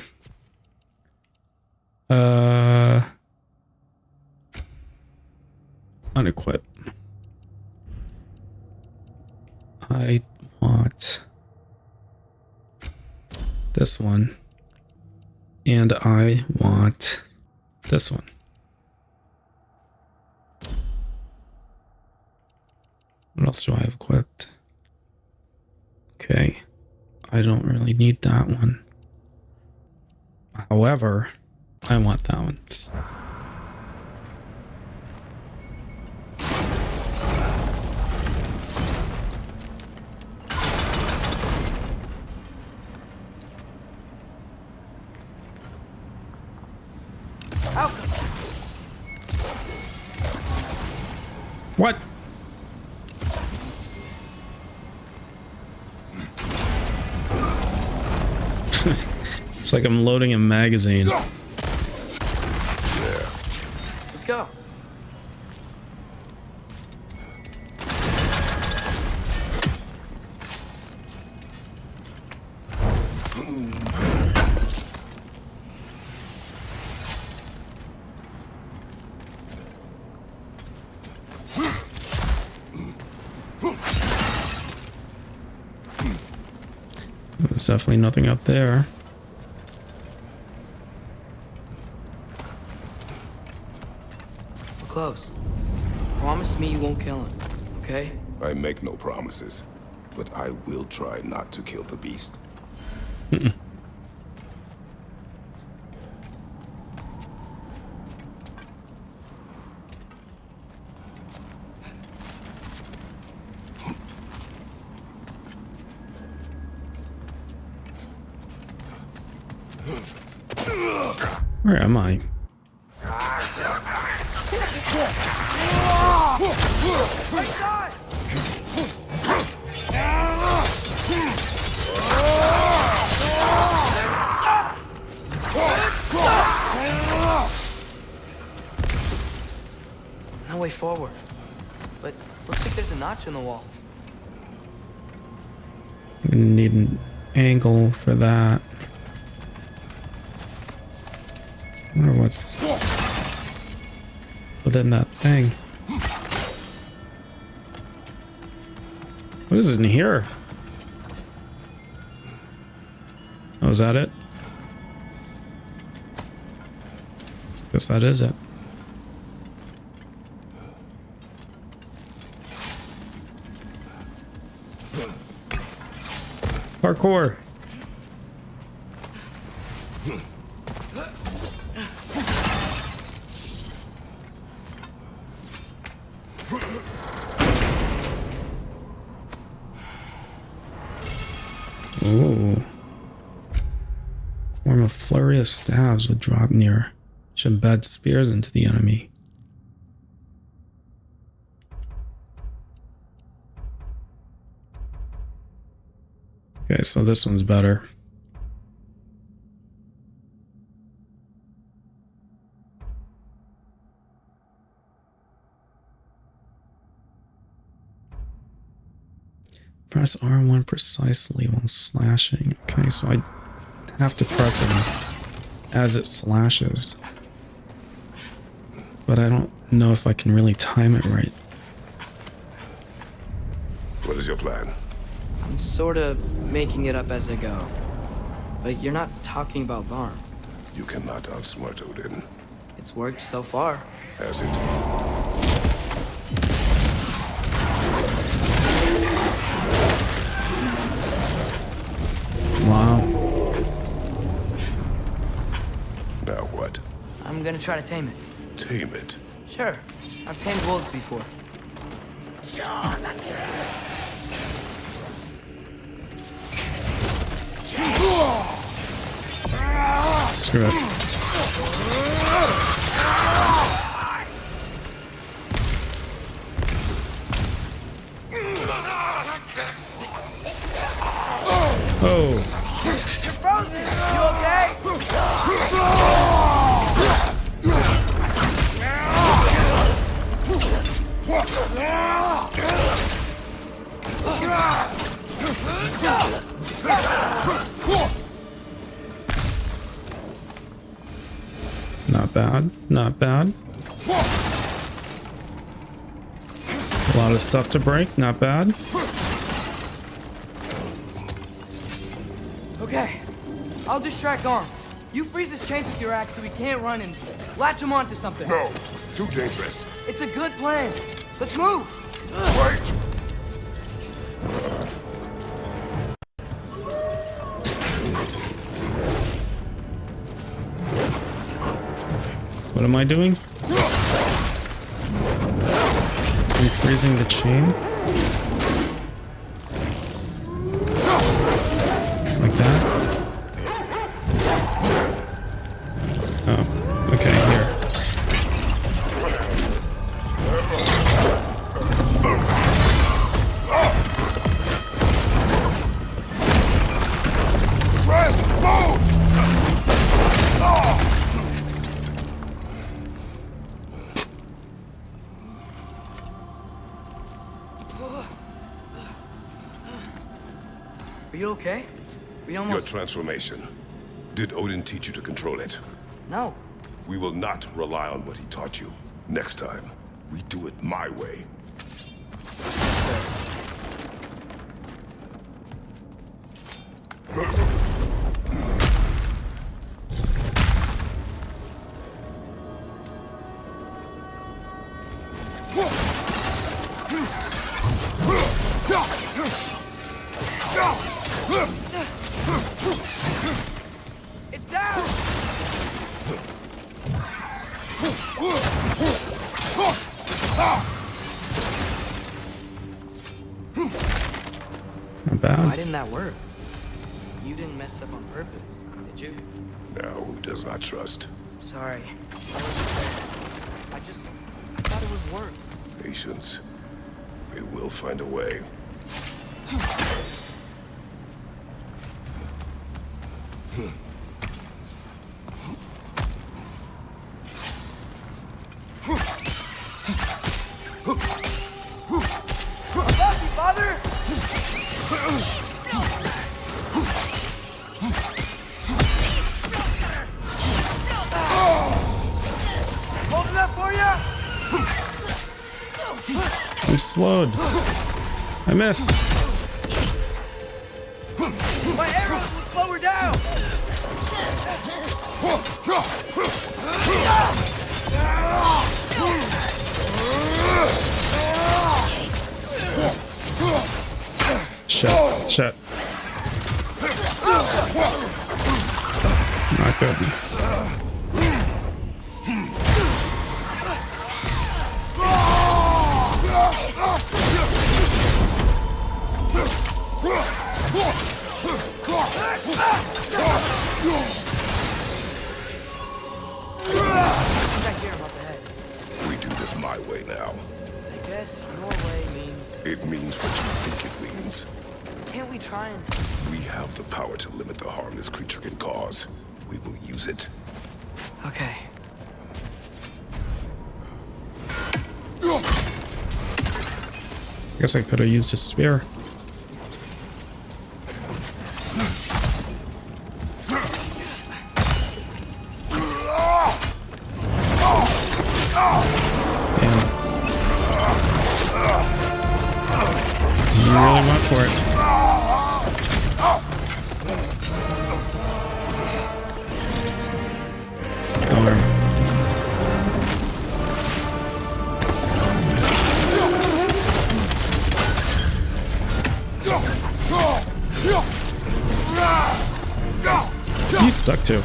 Unequip. I want this one. And I want this one. What else do I have equipped? Okay. I don't really need that one. However, I want that one. What? It's like I'm loading a magazine. Let's go. There's definitely nothing up there. We're close. Promise me you won't kill him, okay? I make no promises, but I will try not to kill the beast. Where am I? No way forward. But looks like there's a notch in the wall. We need an angle for that. I wonder what's within that thing. What is in here? Oh, is that it? Guess that is it. Parkour. Ooh. Form a flurry of stabs would drop near. Should embed spears into the enemy. Okay, so this one's better. Press R1 precisely while slashing. Okay, so I have to press it as it slashes. But I don't know if I can really time it right. What is your plan? I'm sort of making it up as I go. But you're not talking about Garm. You cannot outsmart Odin. It's worked so far. Has it? Wow. Now what? I'm gonna try to tame it. Tame it. Sure. I've tamed wolves before. Screw it. Oh. Not bad. Not bad. A lot of stuff to break. Not bad. Okay, I'll distract Garm. You freeze his chains with your axe so he can't run and latch him onto something. No, too dangerous. It's a good plan. Let's move. Wait! What am I doing? I'm freezing the chain. Like that. Oh, okay, here. Are you okay? We almost... Your transformation. Did Odin teach you to control it? No. We will not rely on what he taught you. Next time, we do it my way. It's down! Not bad. Why didn't that work? You didn't mess up on purpose, did you? Now, who does not trust? Sorry. I just thought it would work. Patience. We will find a way. Father! Holding up for you? I'm slowed. I missed. My arrows will slow her down! Shit. Shit. Not good. We do this my way now. I guess your way means... It means what you think it means. Can't we try and... We have the power to limit the harm this creature can cause. We will use it. Okay. Guess I could have used a spear. You really went for it. He's stuck too.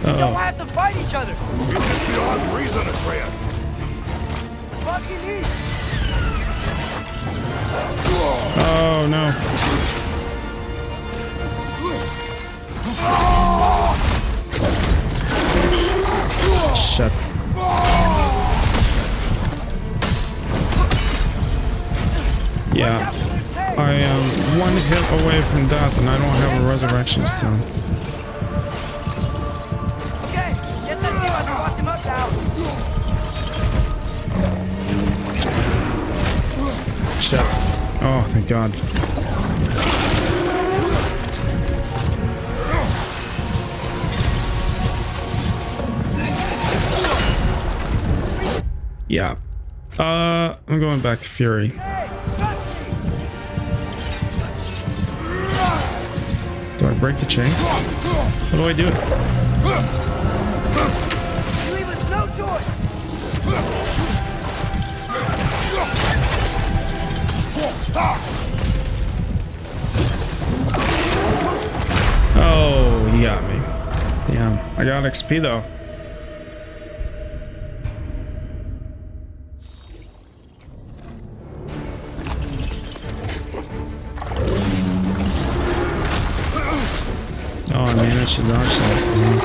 We don't have to fight each other! You can beyond reason, Atreus. Fucking eat! Oh no. Shit. Yeah. I am one hit away from death and I don't have a resurrection stone. Okay, get that thing and lock him up now! shit. Oh, thank God. Yeah. I'm going back to Fury. Do I break the chain? How do I do it? You leave us no choice. Oh, he got me. Damn. I got XP though. Oh, I managed to dodge that somehow.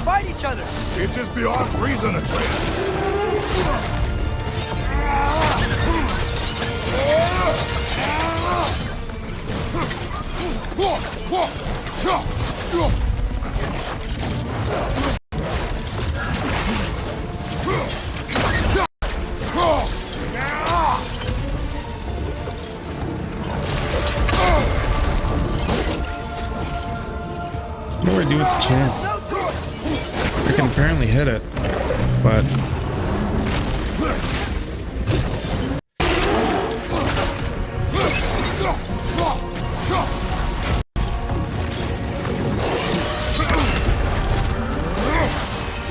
Fight each other. It is beyond reason, Atreus. What do I do with the chain? I can apparently hit it, but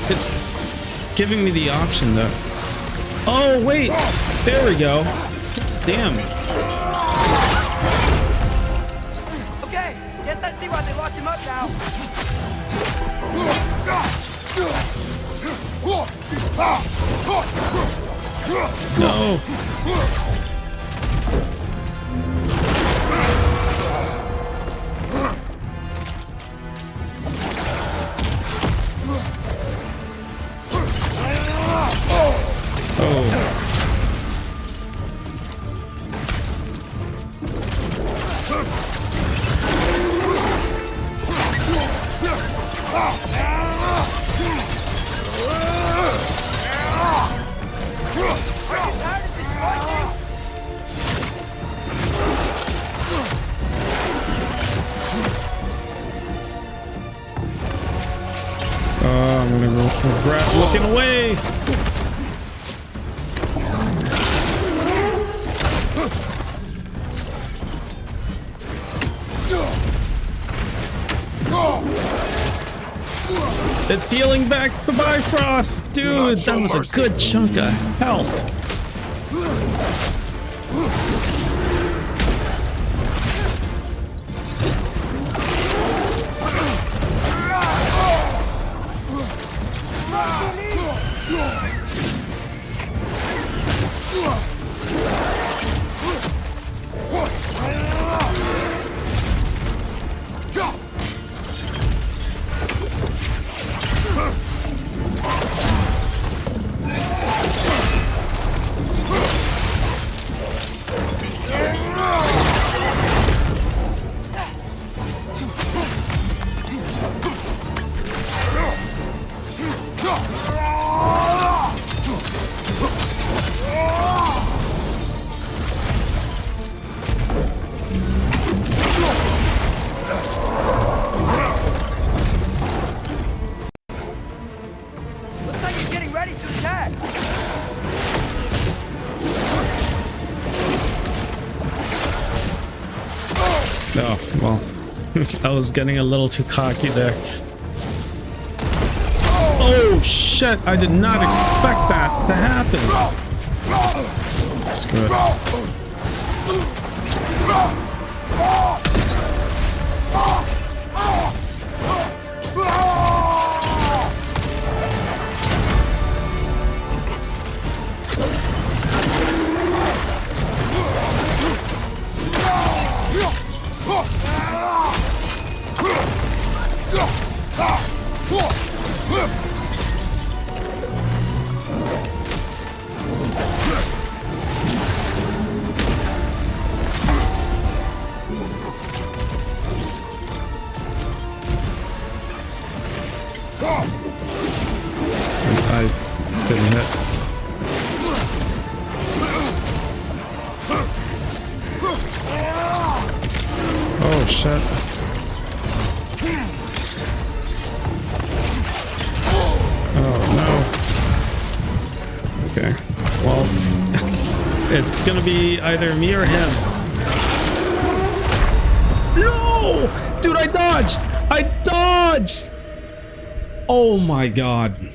it's giving me the option though. Oh wait, there we go. Damn. Okay, guess I see why they locked him up now. No. Oh. I'm gonna regret looking away. It's healing back the Bifrost, dude. That was a good chunk of health. Oh, well, I was getting a little too cocky there. Oh, shit. I did not expect that to happen. That's good. shit. Oh no. Okay. Well, it's gonna be either me or him. No! Dude, I dodged! I dodged! Oh my god.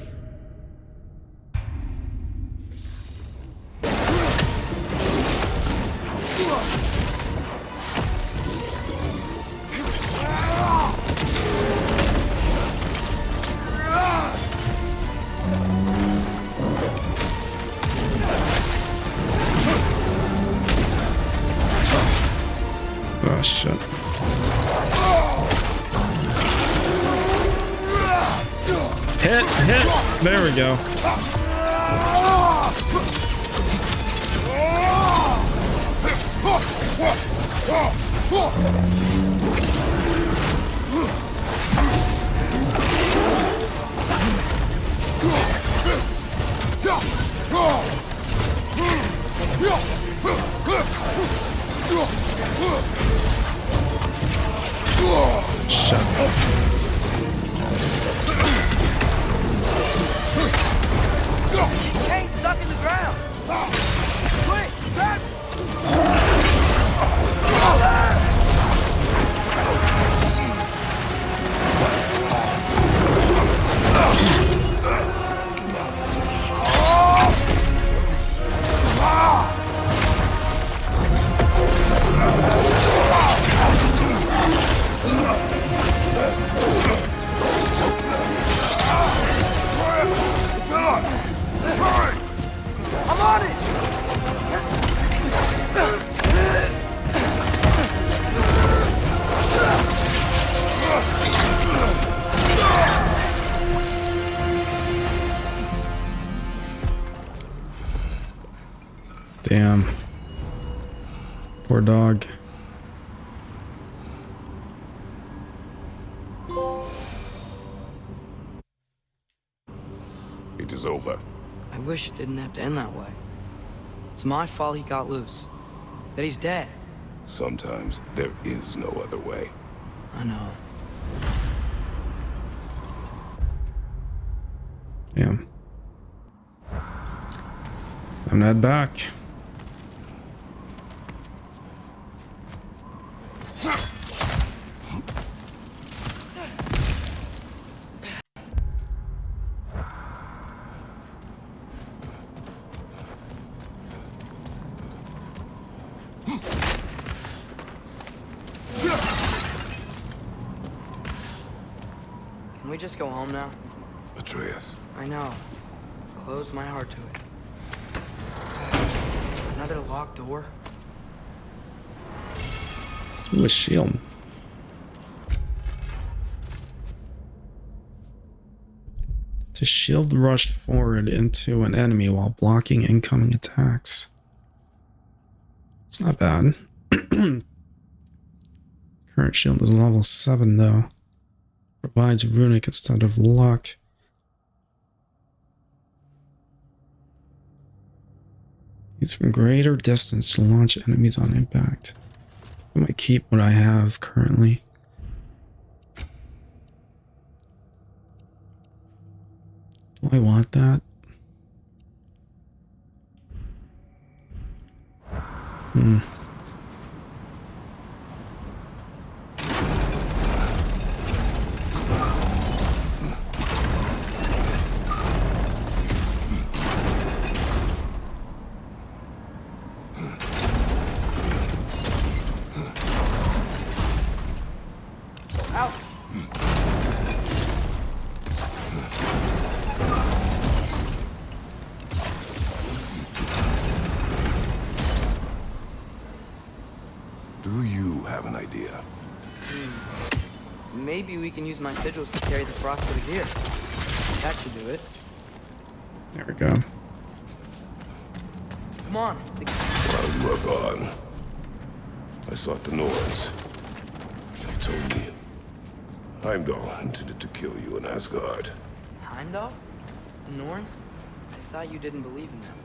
Oh shit. Hit, hit. There we go. Shut up. Chain stuck in the ground. Quick, grab it. I'm on it! Damn. Poor dog. It is over. I wish it didn't have to end that way. It's my fault he got loose. That he's dead. Sometimes there is no other way. I know. Damn. I'm not back. Can we just go home now? Atreus. I know. Close my heart to it. Another locked door? Ooh, a shield. To shield rush forward into an enemy while blocking incoming attacks. It's not bad. Current shield is level 7 though. Provides runic instead of luck. Use from greater distance to launch enemies on impact. I might keep what I have currently. Do I want that? Do you have an idea? Maybe we can use my sigils to carry the frost to the gear. That should do it. There we go. Come on. While you are gone, I sought the Norns. They told me Heimdall intended to kill you in Asgard. Heimdall? The Norns? I thought you didn't believe in them.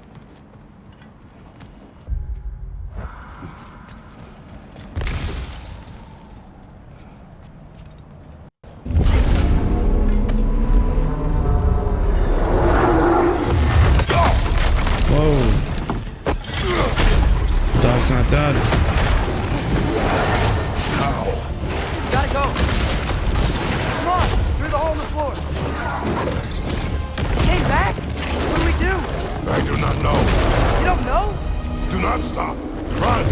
not dead. Gotta go. Come on, through the hole in the floor. Came back? What do we do? I do not know. You don't know? Do not stop. Run.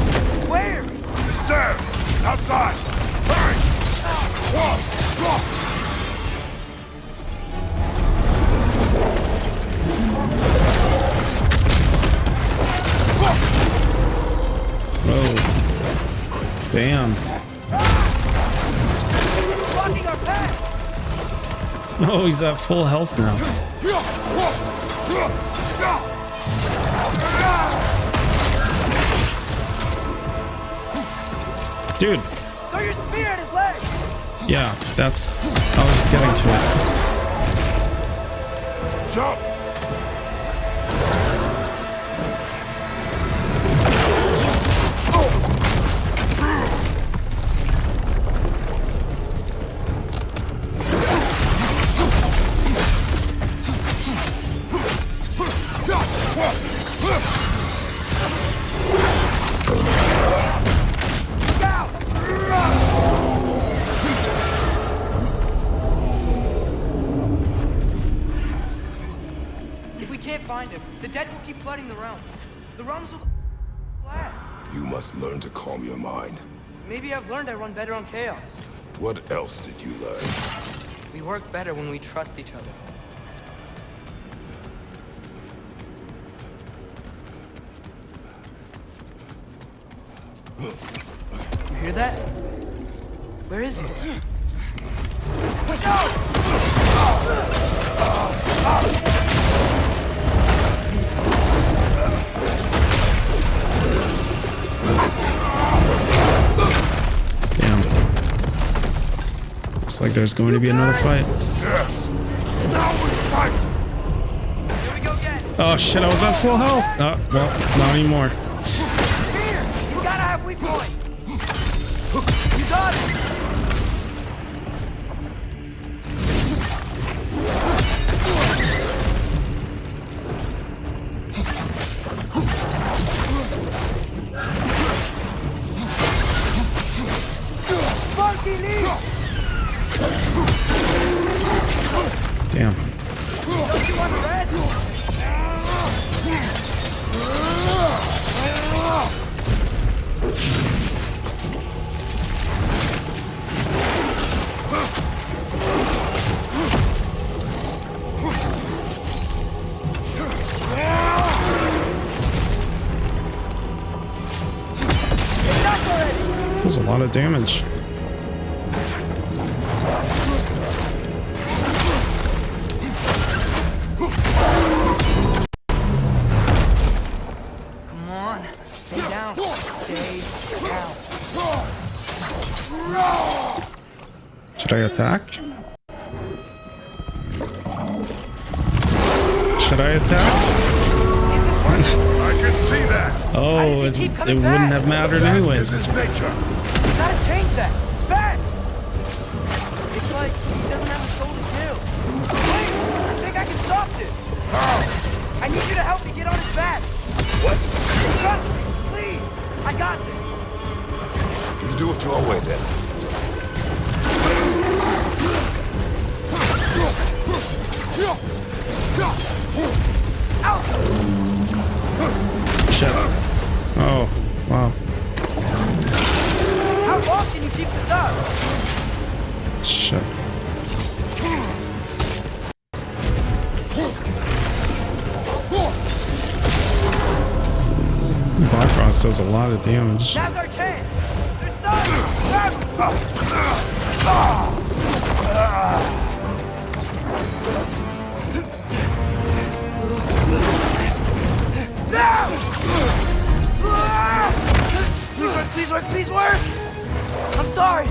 Where? The stairs. Outside. Hurry. Walk. Walk. Whoa. Damn. Blocking our path. Oh, he's at full health now. Dude. Throw your spear at his leg. Yeah, that's... I was getting to it. Jump. The dead will keep flooding the realm. The realms will collapse. You must learn to calm your mind. Maybe I've learned I run better on chaos. What else did you learn? We work better when we trust each other. You hear that? Where is he? Looks like there's going to be another fight. Yes. Now we fight. Here we go again. Oh shit, I was at full health. Oh, well, not anymore. Here, you gotta have weak points. You got it. Sparky Lee. Damn. Don't you want to rest? There's a lot of damage. Come on, stay down. Stay down. Should I attack? Should I attack? I can see that. Oh, it wouldn't have mattered anyways. This is nature. You gotta change that. Fast! It's like he doesn't have a soul to kill. Wait! I think I can stop this. How? I need you to help me get on his back. What? Trust me, please. I got this. You do it your way then. Shit. Oh, wow. How long can you keep this up? Shit. Bifrost does a lot of damage. Now's our chance. They're starting. Please work, please work! I'm sorry!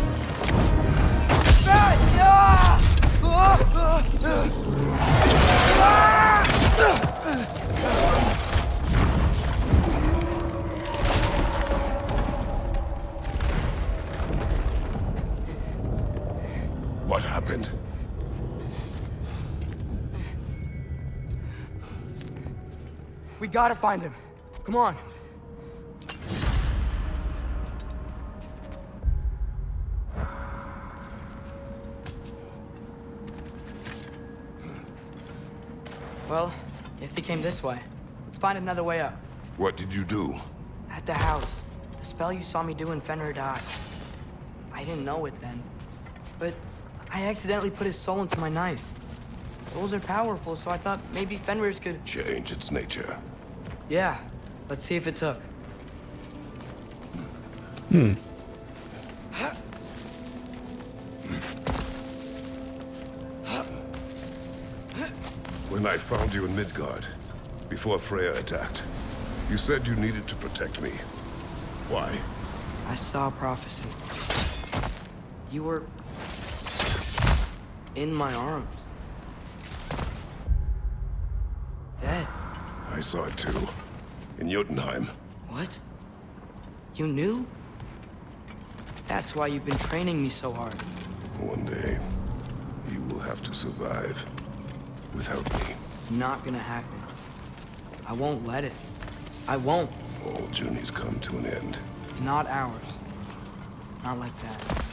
What happened? We gotta find him. Come on. Well, guess he came this way. Let's find another way up. What did you do? At the house. The spell you saw me do when Fenrir died. I didn't know it then. But I accidentally put his soul into my knife. Souls are powerful, so I thought maybe Fenrir's could... Change its nature. Yeah. Let's see if it took. When I found you in Midgard, before Freya attacked, you said you needed to protect me. Why? I saw a prophecy. You were... in my arms. Dead. I saw it too. In Jotunheim. What? You knew? That's why you've been training me so hard. One day, you will have to survive without me. Not gonna happen. I won't let it. I won't. All journeys come to an end. Not ours. Not like that.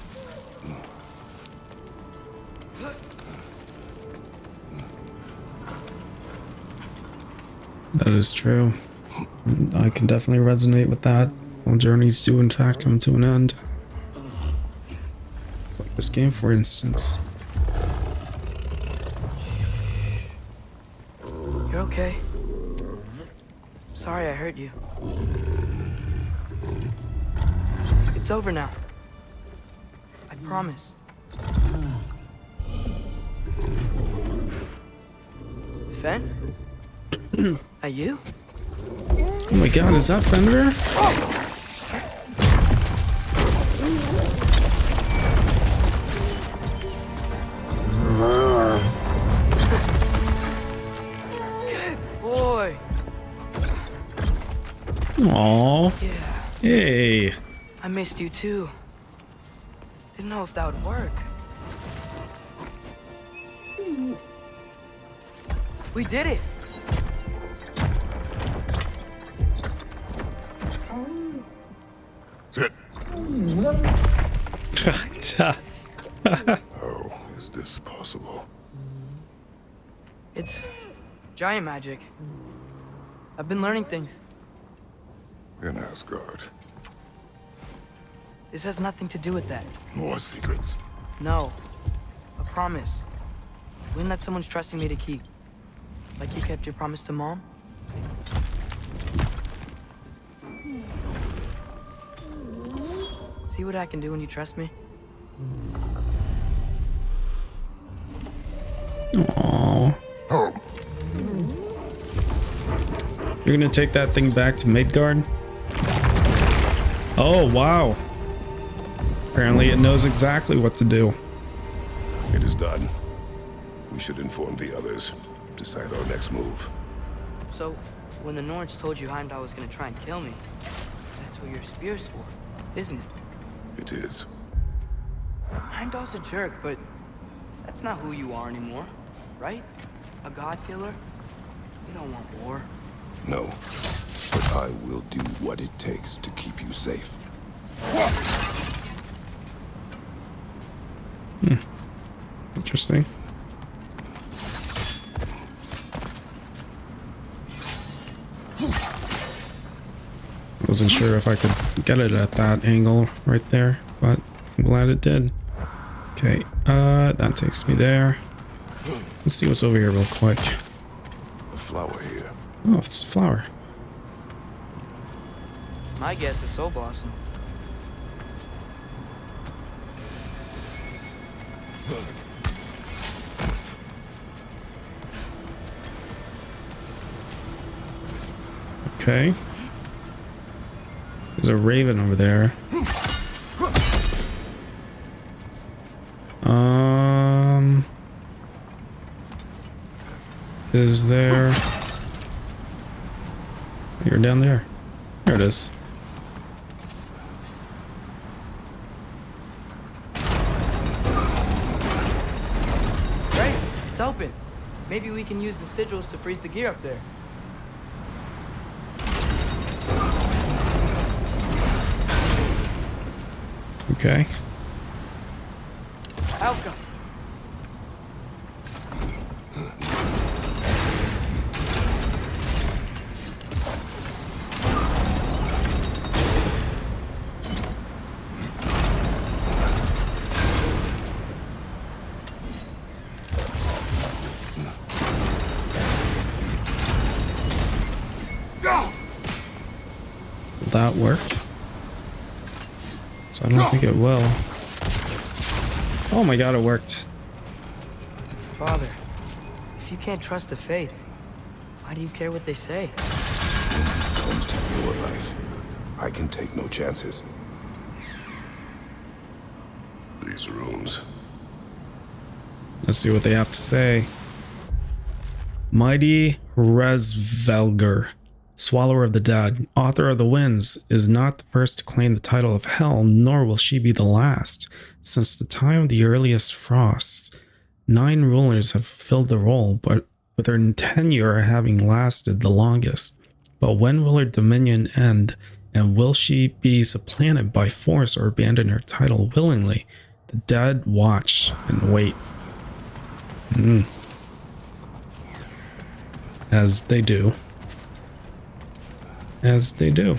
That is true. I can definitely resonate with that. All journeys do in fact come to an end. Like this game, for instance. You're okay. Sorry I hurt you. It's over now. I promise. Fen? Are you? Oh my god, is that Fenrir? Good boy. Aww. Yeah. Hey. I missed you too. Didn't know if that would work. We did it. Sit. How is this possible? It's giant magic. I've been learning things. In Asgard. This has nothing to do with that. More secrets. No. A promise. Wouldn't that someone's trusting me to keep. Like you kept your promise to Mom? See what I can do when you trust me? Aww. Home. You're gonna take that thing back to Midgard? Oh, wow. Apparently it knows exactly what to do. It is done. We should inform the others. Decide our next move. So, when the Nords told you Heimdall was gonna try and kill me, that's what your spear's for, isn't it? It is. Heimdall's a jerk, but that's not who you are anymore, right? A god killer? You don't want war. No. But I will do what it takes to keep you safe. Interesting. Wasn't sure if I could get it at that angle right there, but I'm glad it did. Okay, that takes me there. Let's see what's over here real quick. A flower here. Oh, it's a flower. My guess is Soul Blossom. Okay. There's a raven over there. Is there... You're down there. There it is. Great, it's open. Maybe we can use the sigils to freeze the gear up there. Okay. Outcome. that work? So I don't think it will. Oh my god, it worked. Father, if you can't trust the fates, why do you care what they say? When it comes to your life, I can take no chances. These runes. Let's see what they have to say. Mighty Resvelger, Swallower of the Dead, Author of the Winds, is not the first to claim the title of Hell, nor will she be the last. Since the time of the earliest frosts, 9 rulers have filled the role, but with her tenure having lasted the longest. But when will her dominion end, and will she be supplanted by force or abandon her title willingly? The dead watch and wait. As they do. As they do.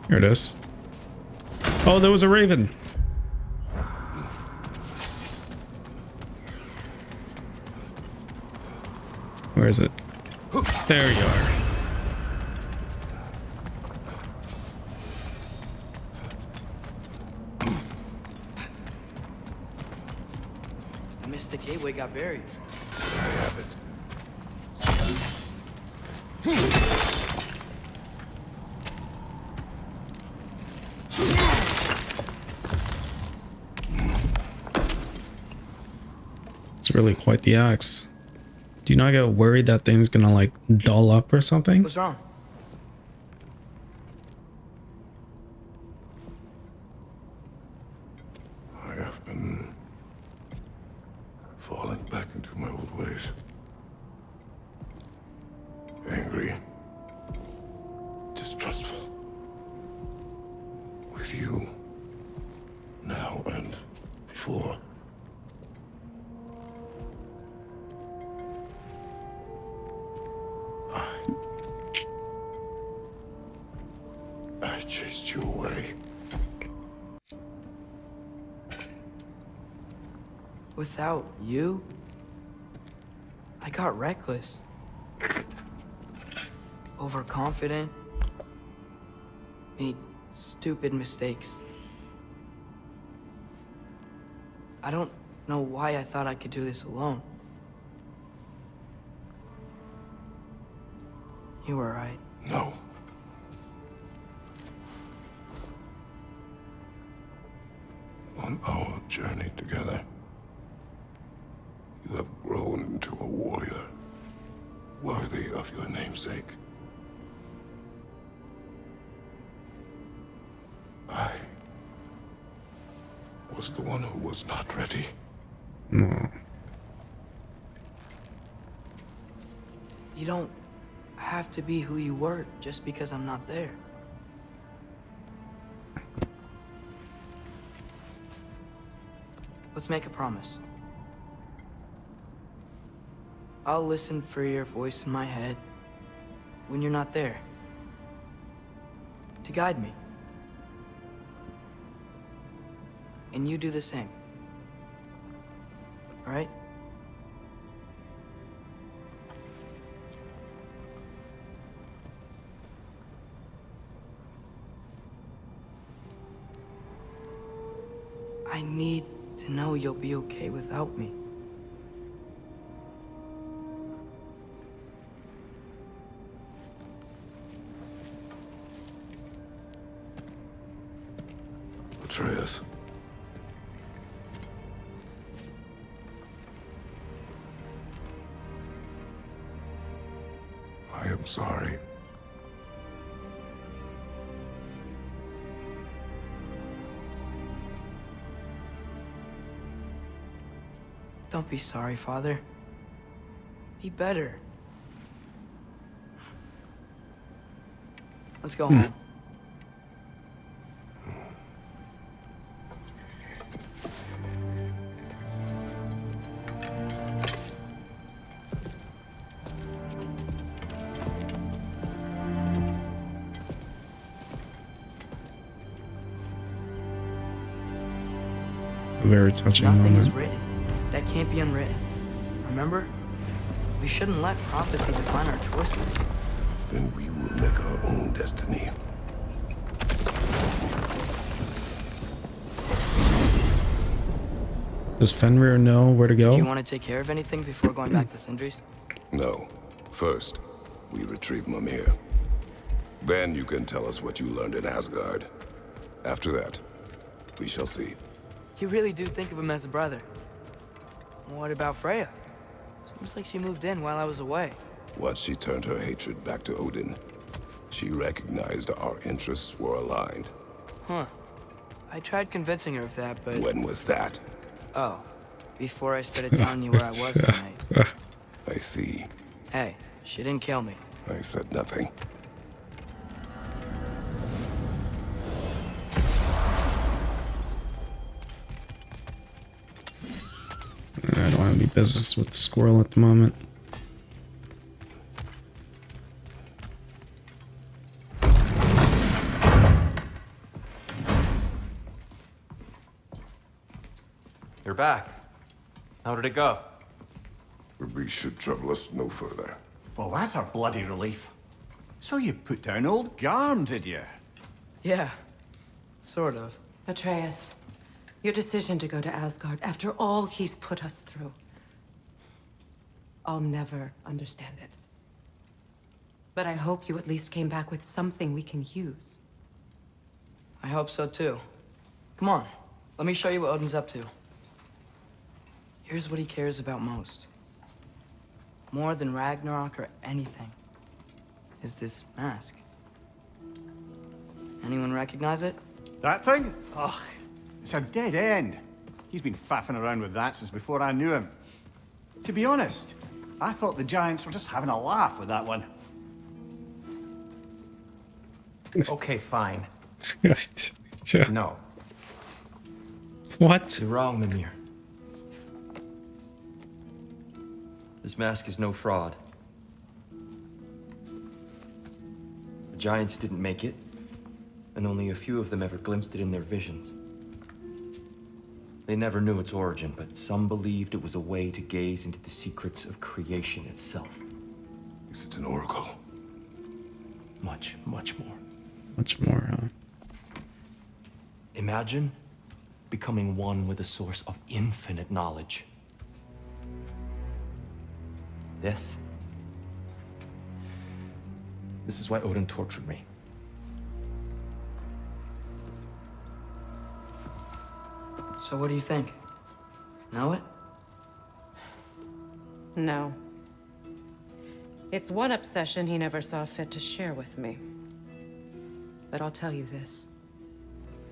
Here it is. Oh, there was a raven. Where is it? There you are. The Mystic Gateway got buried. I have it. It's really quite the axe. Do you not get worried that thing's gonna like dull up or something? What's wrong? I have been falling back into my old ways. Angry. Distrustful. With you. Now and before. I chased you away. Without you, I got reckless. Overconfident. Made stupid mistakes. I don't know why I thought I could do this alone. You were right. No. On our journey together, you have grown into a warrior worthy of your namesake. I was the one who was not ready. No. You don't have to be who you were just because I'm not there. Let's make a promise. I'll listen for your voice in my head when you're not there, to guide me. And you do the same. All right? I need to know you'll be okay without me. Atreus. I am sorry. Don't be sorry, Father. Be better. Let's go home. A very touching Nothing moment. is written that can't be unwritten. Remember? We shouldn't let prophecy define our choices. then we will make our own destiny. Does Fenrir know where to go? Do you want to take care of anything before going back to Sindri's? No. First, we retrieve Mimir. Then you can tell us what you learned in Asgard. After that, we shall see. You really do think of him as a brother. What about Freya? Seems like she moved in while I was away. Once she turned her hatred back to Odin, she recognized our interests were aligned. Huh. I tried convincing her of that, but... When was that? Oh, before I started telling you where I was at night. I see. Hey, she didn't kill me. I said nothing. I don't want any business with the squirrel at the moment. You're back. How did it go? We should trouble us no further. Well, that's a bloody relief. So you put down old Garm, did you? Yeah, sort of. Atreus, your decision to go to Asgard after all he's put us through. I'll never understand it. But I hope you at least came back with something we can use. I hope so too. Come on, let me show you what Odin's up to. Here's what he cares about most. More than Ragnarok or anything. Is this mask. Anyone recognize it? That thing? Ugh, it's a dead end. He's been faffing around with that since before I knew him. To be honest, I thought the Giants were just having a laugh with that one. Okay, fine. Yeah. No. What? You're wrong, Mimir. This mask is no fraud. The Giants didn't make it, and only a few of them ever glimpsed it in their visions. They never knew its origin, but some believed it was a way to gaze into the secrets of creation itself. Is it an oracle? Much, much more. Much more, huh? Imagine becoming one with a source of infinite knowledge. This is why Odin tortured me. So what do you think? Know it? No. It's one obsession he never saw fit to share with me. But I'll tell you this.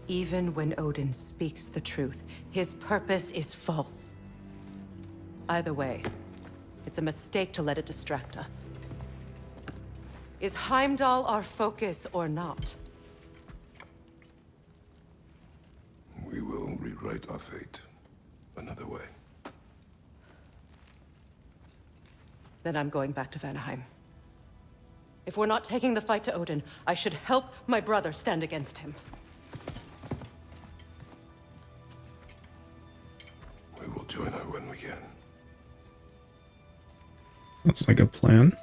Even when Odin speaks the truth, his purpose is false. Either way, it's a mistake to let it distract us. Is Heimdall our focus or not? We will rewrite our fate another way. Then I'm going back to Vanaheim. If we're not taking the fight to Odin, I should help my brother stand against him. We will join her when we can. Looks like a plan.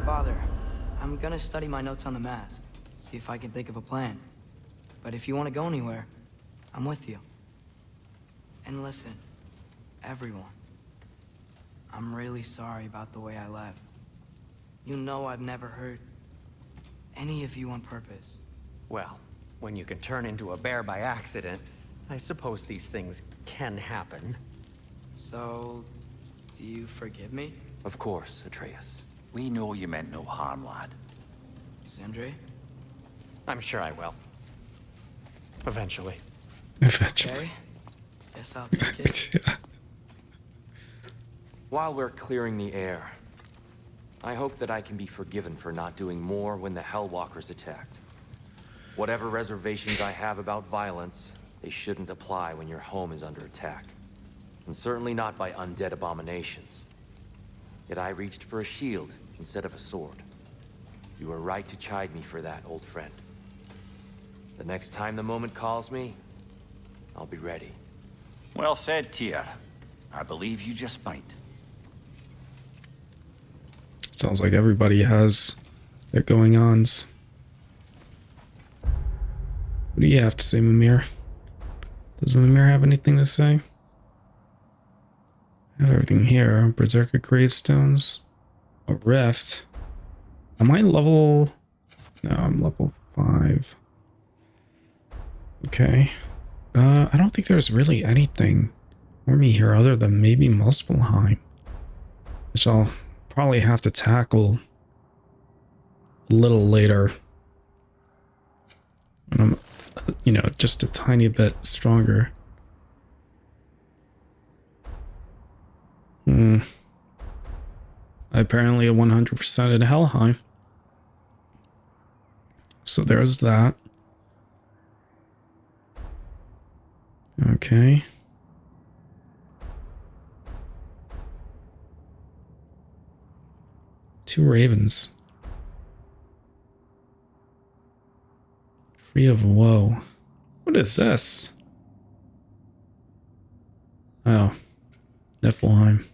Father, I'm gonna study my notes on the mask. See if I can think of a plan. But if you want to go anywhere, I'm with you. And listen, everyone. I'm really sorry about the way I left. You know I've never hurt any of you on purpose. Well, when you can turn into a bear by accident, I suppose these things can happen. So, do you forgive me? Of course, Atreus. We know you meant no harm, lad. Sindri? I'm sure I will. Eventually. Eventually. Okay. Guess I'll take it. Yeah. While we're clearing the air, I hope that I can be forgiven for not doing more when the Hellwalkers attacked. Whatever reservations I have about violence, they shouldn't apply when your home is under attack. And certainly not by undead abominations. Yet I reached for a shield instead of a sword. You were right to chide me for that, old friend. The next time the moment calls me, I'll be ready. Well said, Tyr. I believe you just might. Sounds like everybody has their going-ons. What do you have to say, Mimir? Does Mimir have anything to say? I have everything here. Berserker gravestones. A rift. Am I level... No, I'm level 5. Okay. I don't think there's really anything for me here other than maybe Muspelheim, which I'll probably have to tackle a little later when I'm, you know, just a tiny bit stronger. I apparently 100% in Helheim. So there's that. Okay. Two ravens. Free of woe. What is this? Oh. Niflheim.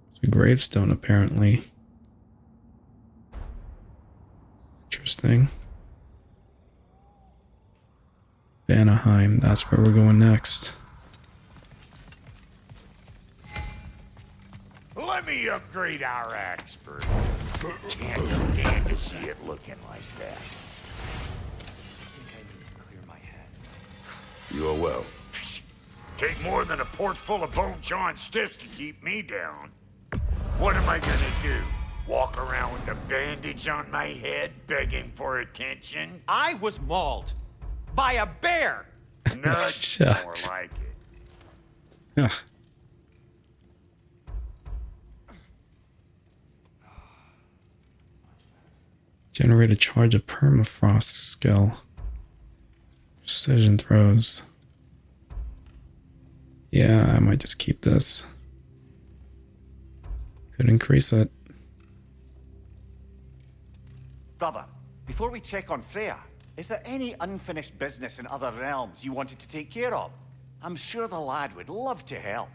It's a gravestone, apparently. Interesting. Vanaheim, that's where we're going next. Let me upgrade our axe first. Can't stand to see it looking like that. I think I need to clear my head. You are well. Take more than a port full of bone-chawing stiffs to keep me down. What am I gonna do? Walk around with a bandage on my head, begging for attention? I was mauled by a bear. Nudge, more like it. Generate a charge of permafrost skill. Precision throws. Yeah, I might just keep this. Could increase it. Brother, before we check on Freya, is there any unfinished business in other realms you wanted to take care of? I'm sure the lad would love to help.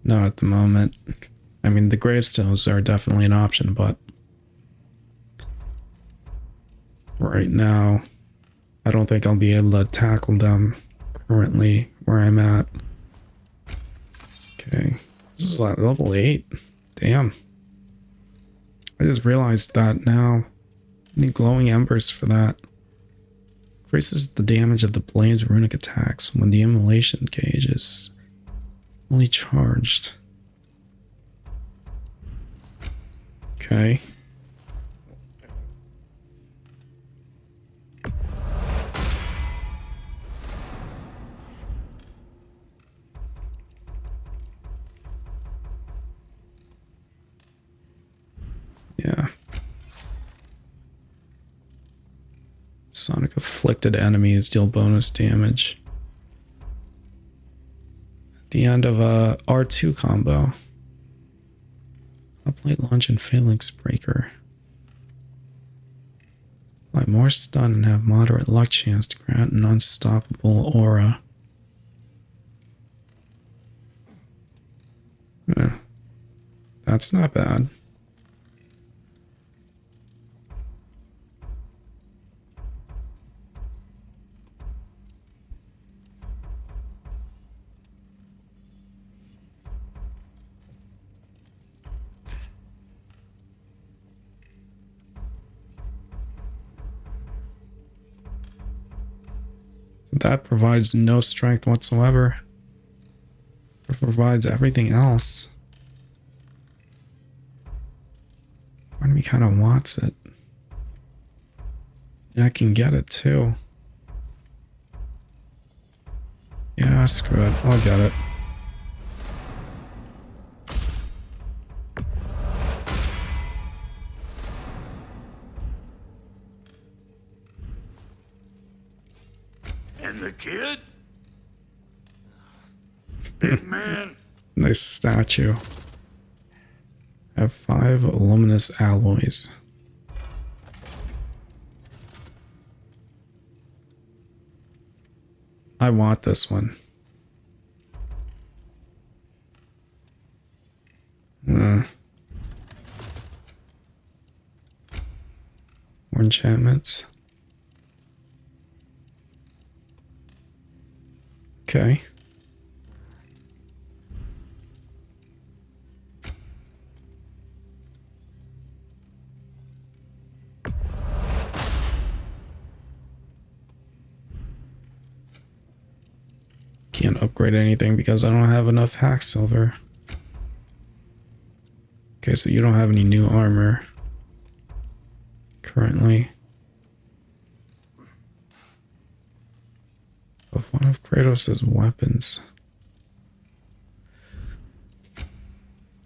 Not at the moment. I mean, the gravestones are definitely an option, but right now, I don't think I'll be able to tackle them currently where I'm at. Okay, this is like level 8. Damn. I just realized that now. I need glowing embers for that. Increases the damage of the blade's runic attacks when the immolation gauge is fully charged. Okay. Yeah. Sonic afflicted enemies deal bonus damage. At the end of a R2 combo. Uplight launch and phalanx breaker. Apply more stun and have moderate luck chance to grant an unstoppable aura. That's not bad. That provides no strength whatsoever. It provides everything else. Part of me kind of wants it. And I can get it too. Yeah, screw it. I'll get it. And the kid? Big man? Nice statue. Have 5 luminous alloys. I want this one. More enchantments. Okay. Can't upgrade anything because I don't have enough hack silver. Okay, so you don't have any new armor currently. Of one of Kratos' weapons.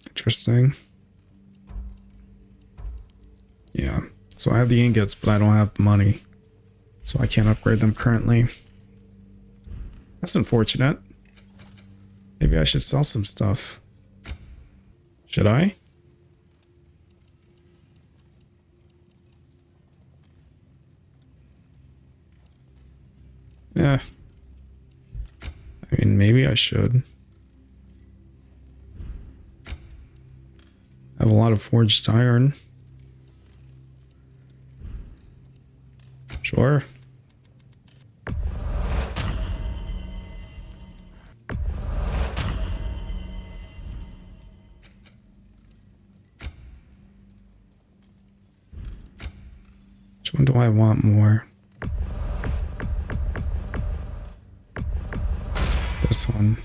Interesting. Yeah, so I have the ingots, but I don't have money. So I can't upgrade them currently. That's unfortunate. Maybe I should sell some stuff. Should I? Yeah. I mean, maybe I should. I have a lot of forged iron. Sure. Which one do I want more? This one.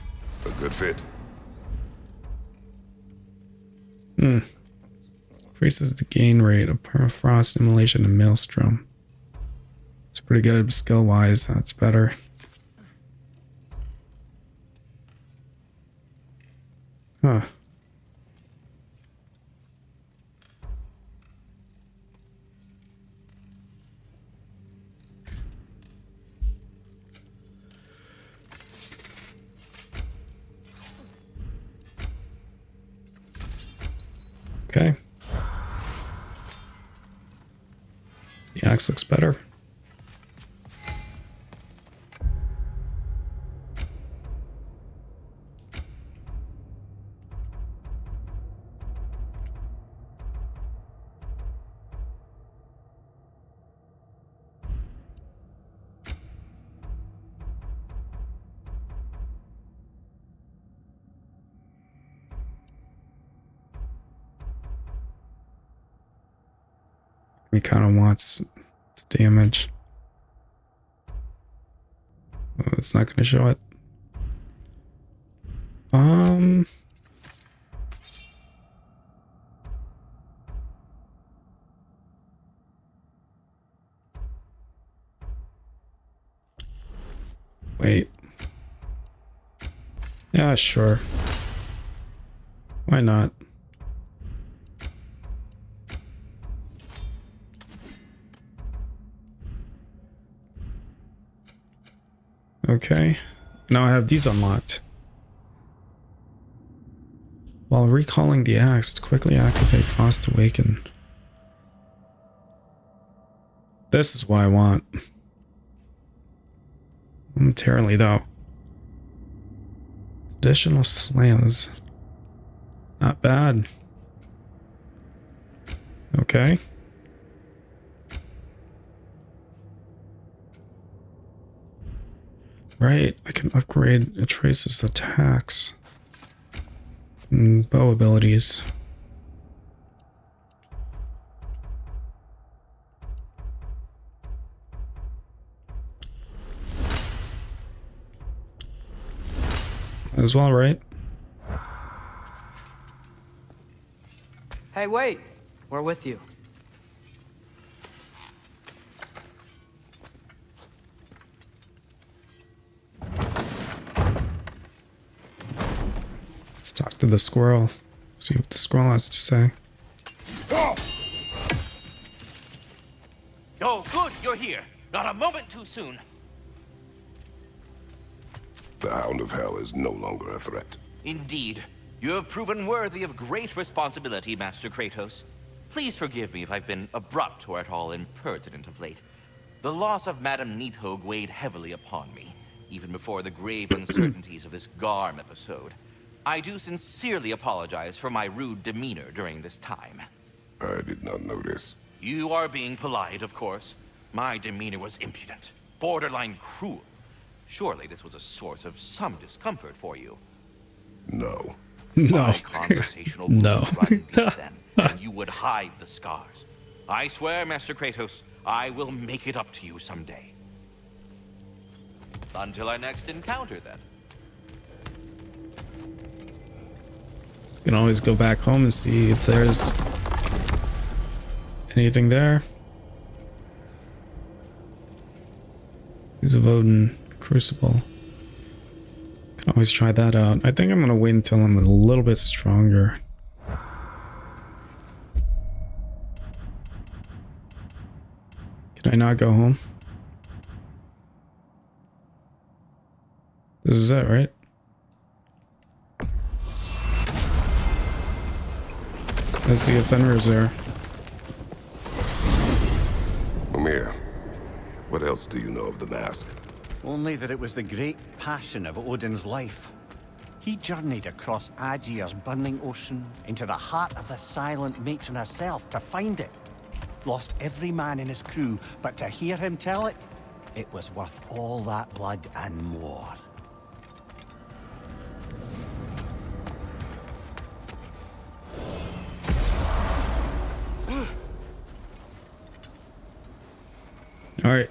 A good fit. Increases the gain rate of permafrost, immolation, and maelstrom. It's pretty good skill-wise. That's better. Huh. Okay. The axe looks better. He kind of wants the damage. Oh, it's not going to show it. Wait. Yeah, sure. Why not? Okay, now I have these unlocked. While recalling the axe, quickly activate Frost Awaken. This is what I want. Momentarily, though. Additional slams. Not bad. Okay. Right, I can upgrade Atreus' attacks and bow abilities. As well, right? Hey, wait! We're with you. Let's talk to the squirrel. See what the squirrel has to say. Oh, good, you're here. Not a moment too soon. The Hound of Hell is no longer a threat. Indeed. You have proven worthy of great responsibility, Master Kratos. Please forgive me if I've been abrupt or at all impertinent of late. The loss of Madame Neathog weighed heavily upon me. even before the grave uncertainties of this Garm episode. I do sincerely apologize for my rude demeanor during this time. I did not notice. You are being polite, of course. My demeanor was impudent, borderline cruel. Surely this was a source of some discomfort for you. No. No. My conversational No. rules run deep then, and you would hide the scars. I swear, Master Kratos, I will make it up to you someday. Until our next encounter, then. You can always go back home and see if there's anything there. Use of Odin Crucible. Can always try that out. I think I'm gonna wait until I'm a little bit stronger. Can I not go home? This is it, right? Let's see if Fenrir's there. Mimir, what else do you know of the mask? Only that it was the great passion of Odin's life. He journeyed across Aegir's burning ocean into the heart of the silent matron herself to find it. Lost every man in his crew, but to hear him tell it, it was worth all that blood and more. All right,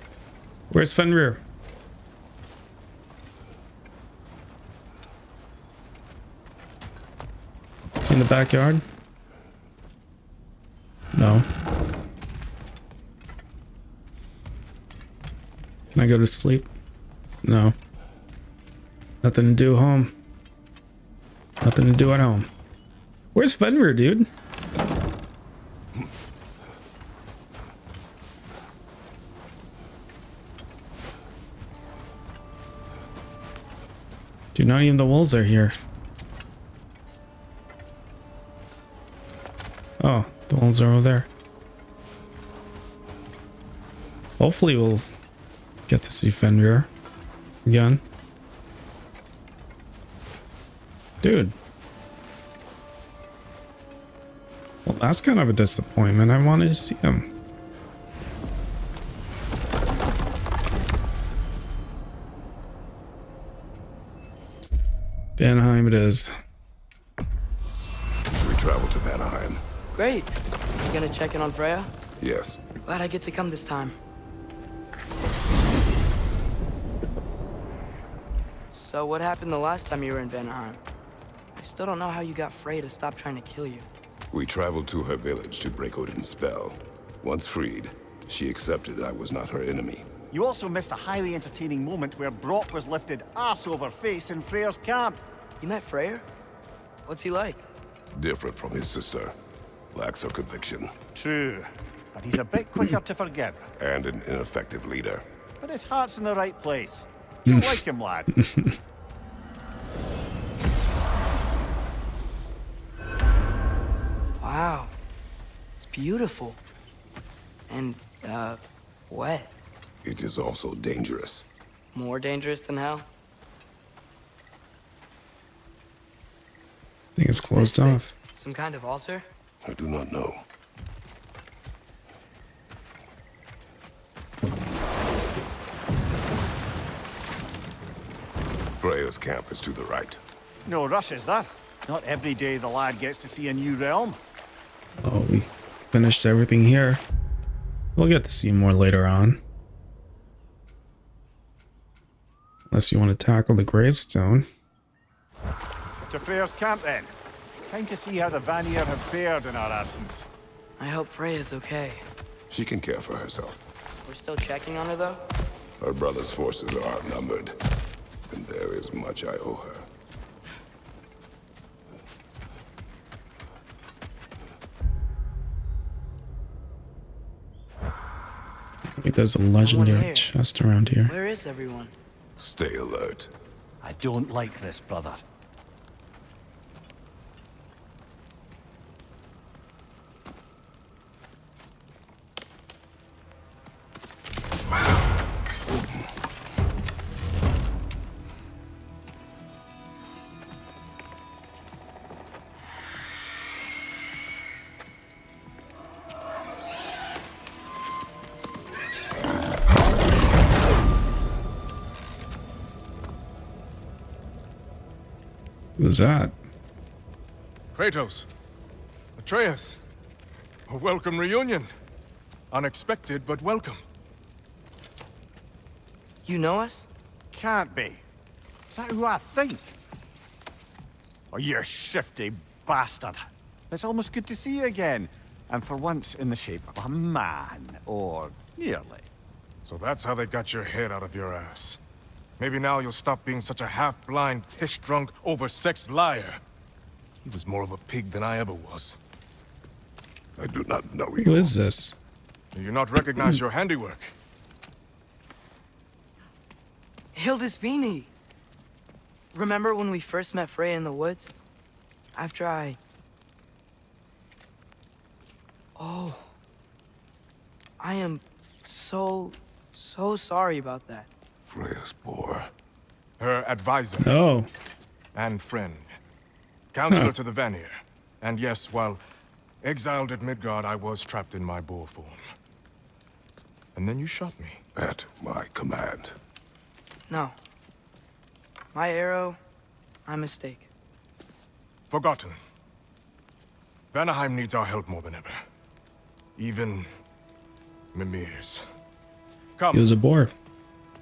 where's Fenrir? Is he in the backyard? No. Can I go to sleep? No. Nothing to do home. Nothing to do at home. Where's Fenrir, dude? Dude, not even the wolves are here. Oh, the wolves are over there. Hopefully we'll get to see Fenrir again. Dude. Well, that's kind of a disappointment. I wanted to see him. Vanaheim it is. We travel to Vanaheim. Great. You gonna check in on Freya? Yes. Glad I get to come this time. So what happened the last time you were in Vanaheim? I still don't know how you got Freya to stop trying to kill you. We traveled to her village to break Odin's spell. Once freed, she accepted that I was not her enemy. You also missed a highly entertaining moment where Brock was lifted arse over face in Freyr's camp. You met Freyr? What's he like? Different from his sister. Lacks her conviction. True, but he's a bit quicker to forgive. And an ineffective leader. But his heart's in the right place. You like him, lad. Wow. It's beautiful. And, wet. It is also dangerous. More dangerous than hell? I think it's closed off. Some kind of altar? I do not know. Freya's camp is to the right. No rush, is there? Not every day the lad gets to see a new realm. Oh, we finished everything here. We'll get to see more later on. Unless you want to tackle the gravestone. To Freyr's camp, then. Time to see how the Vanir have fared in our absence. I hope Freya's okay. She can care for herself. We're still checking on her, though? Her brother's forces are outnumbered, and there is much I owe her. I think there's a legendary chest around here. Where is everyone? Stay alert. I don't like this, brother. Who's that? Kratos. Atreus. A welcome reunion. Unexpected, but welcome. You know us? Can't be. Is that who I think? Oh, you shifty bastard. It's almost good to see you again. And for once in the shape of a man, or nearly. So that's how they got your head out of your ass. Maybe now you'll stop being such a half-blind, piss-drunk, oversexed liar. He was more of a pig than I ever was. I do not know you. Who is this? Do you not recognize your handiwork? Hildisvini. Remember when we first met Freya in the woods? After I... Oh. I am so sorry about that. Freya's boar. Her advisor. Oh. And friend. Counselor to the Vanir. And yes, while exiled at Midgard, I was trapped in my boar form. And then you shot me. At my command. No. My arrow, my mistake. Forgotten. Vanaheim needs our help more than ever. Even Mimir's. Come. He was a boar.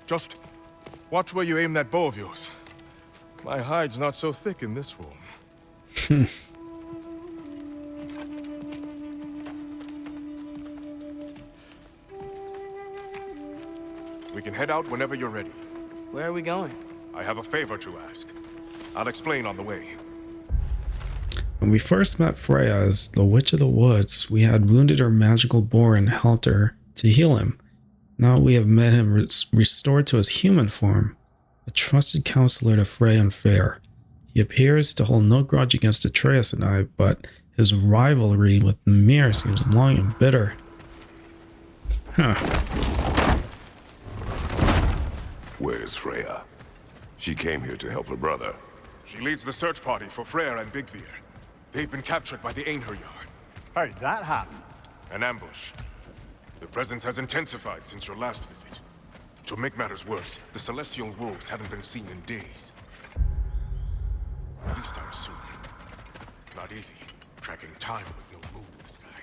Just watch where you aim that bow of yours. My hide's not so thick in this form. We can head out whenever you're ready. Where are we going? I have a favor to ask. I'll explain on the way. When we first met Freya as the Witch of the Woods, we had wounded her magical boar and helped her to heal him. Now we have met him restored to his human form, a trusted counselor to Freya and Fair. He appears to hold no grudge against Atreus and I, but his rivalry with Mimir seems long and bitter. Huh. Where's Freya? She came here to help her brother. She leads the search party for Freyr and Bigvir. They've been captured by the Einherjar. How'd that happen? An ambush. The presence has intensified since your last visit. To make matters worse, the Celestial Wolves haven't been seen in days. At least I assume. Not easy, tracking time with no moon in the sky.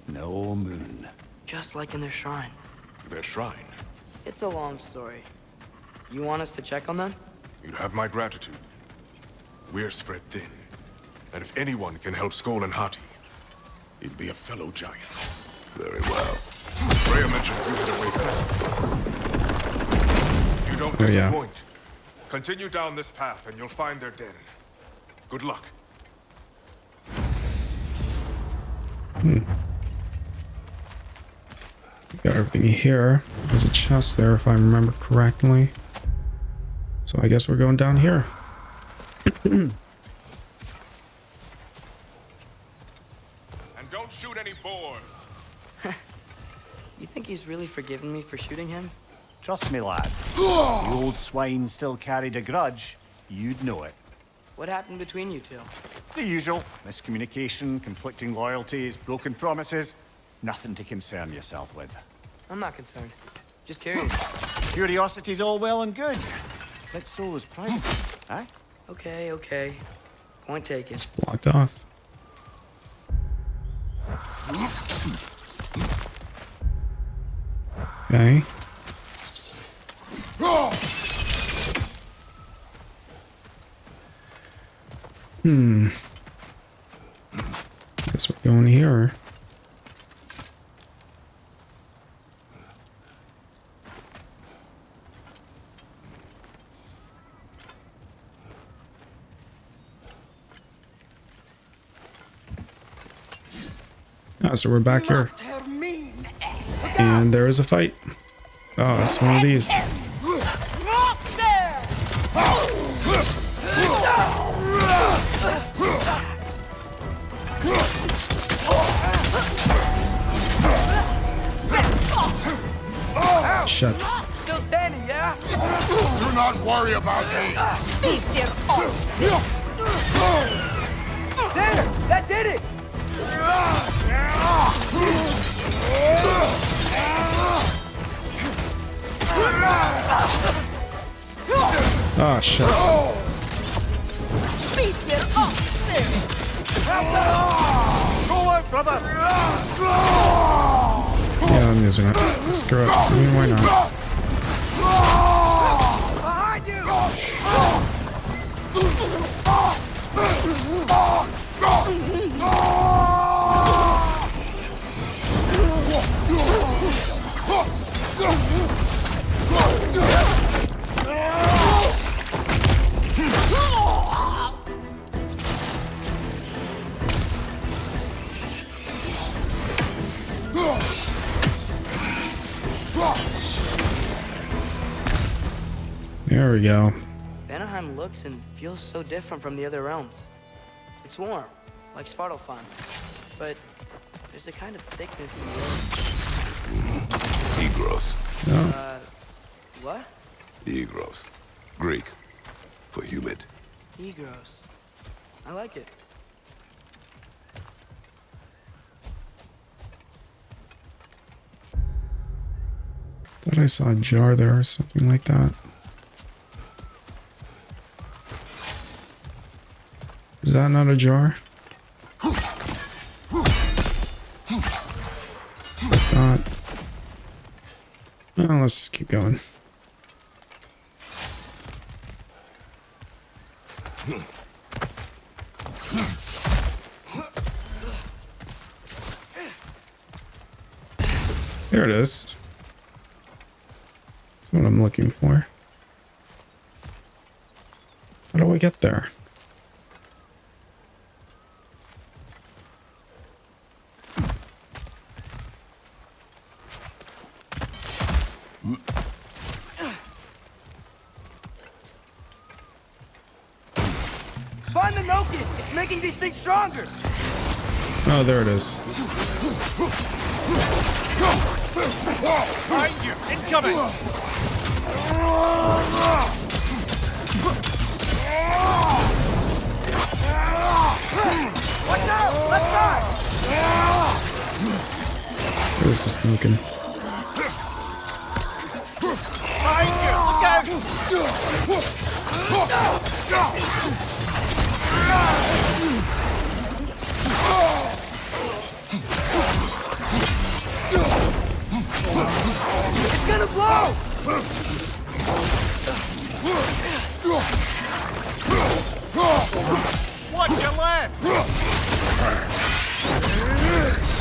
No moon. Just like in their shrine. Their shrine? It's a long story. You want us to check on them? You'd have my gratitude. We're spread thin. And if anyone can help Skoll and Hati, he'd be a fellow giant. Very well. Freya mentioned you had a way past this. You don't disappoint. Continue down this path and you'll find their den. Good luck. Got everything here. There's a chest there if I remember correctly. So I guess we're going down here. And don't shoot any boars. You think he's really forgiven me for shooting him? Trust me, lad. The old swine still carried a grudge. You'd know it. What happened between you two? The usual. Miscommunication, conflicting loyalties, broken promises. Nothing to concern yourself with. I'm not concerned. Just curious. Curiosity's all well and good. But so is privacy, eh? Okay. Point taken. It's blocked off. Okay. Guess we're going here. Ah, so we're back here. And there is a fight. Oh, it's one of these. Shut. Still standing, yeah? Do not worry about me. There! That did it! Oh, shit. Yeah, I'm using it. Screw it. I mean, why not? Behind you! There we go. Vanaheim looks and feels so different from the other realms. It's warm, like Svartalfheim, but there's a kind of thickness in the air. Egros. No. What? Egros. Greek. For humid. Egros. I like it. Thought I saw a jar there or something like that. Is that not a jar? It's not. Well, let's just keep going. There it is. That's what I'm looking for. How do we get there? Find the Nokin! It's making these things stronger! Oh, there it is. Behind you! Incoming! Watch out! Left side! Where is this smoking? Behind you! Look out! It's gonna blow! Watch your left!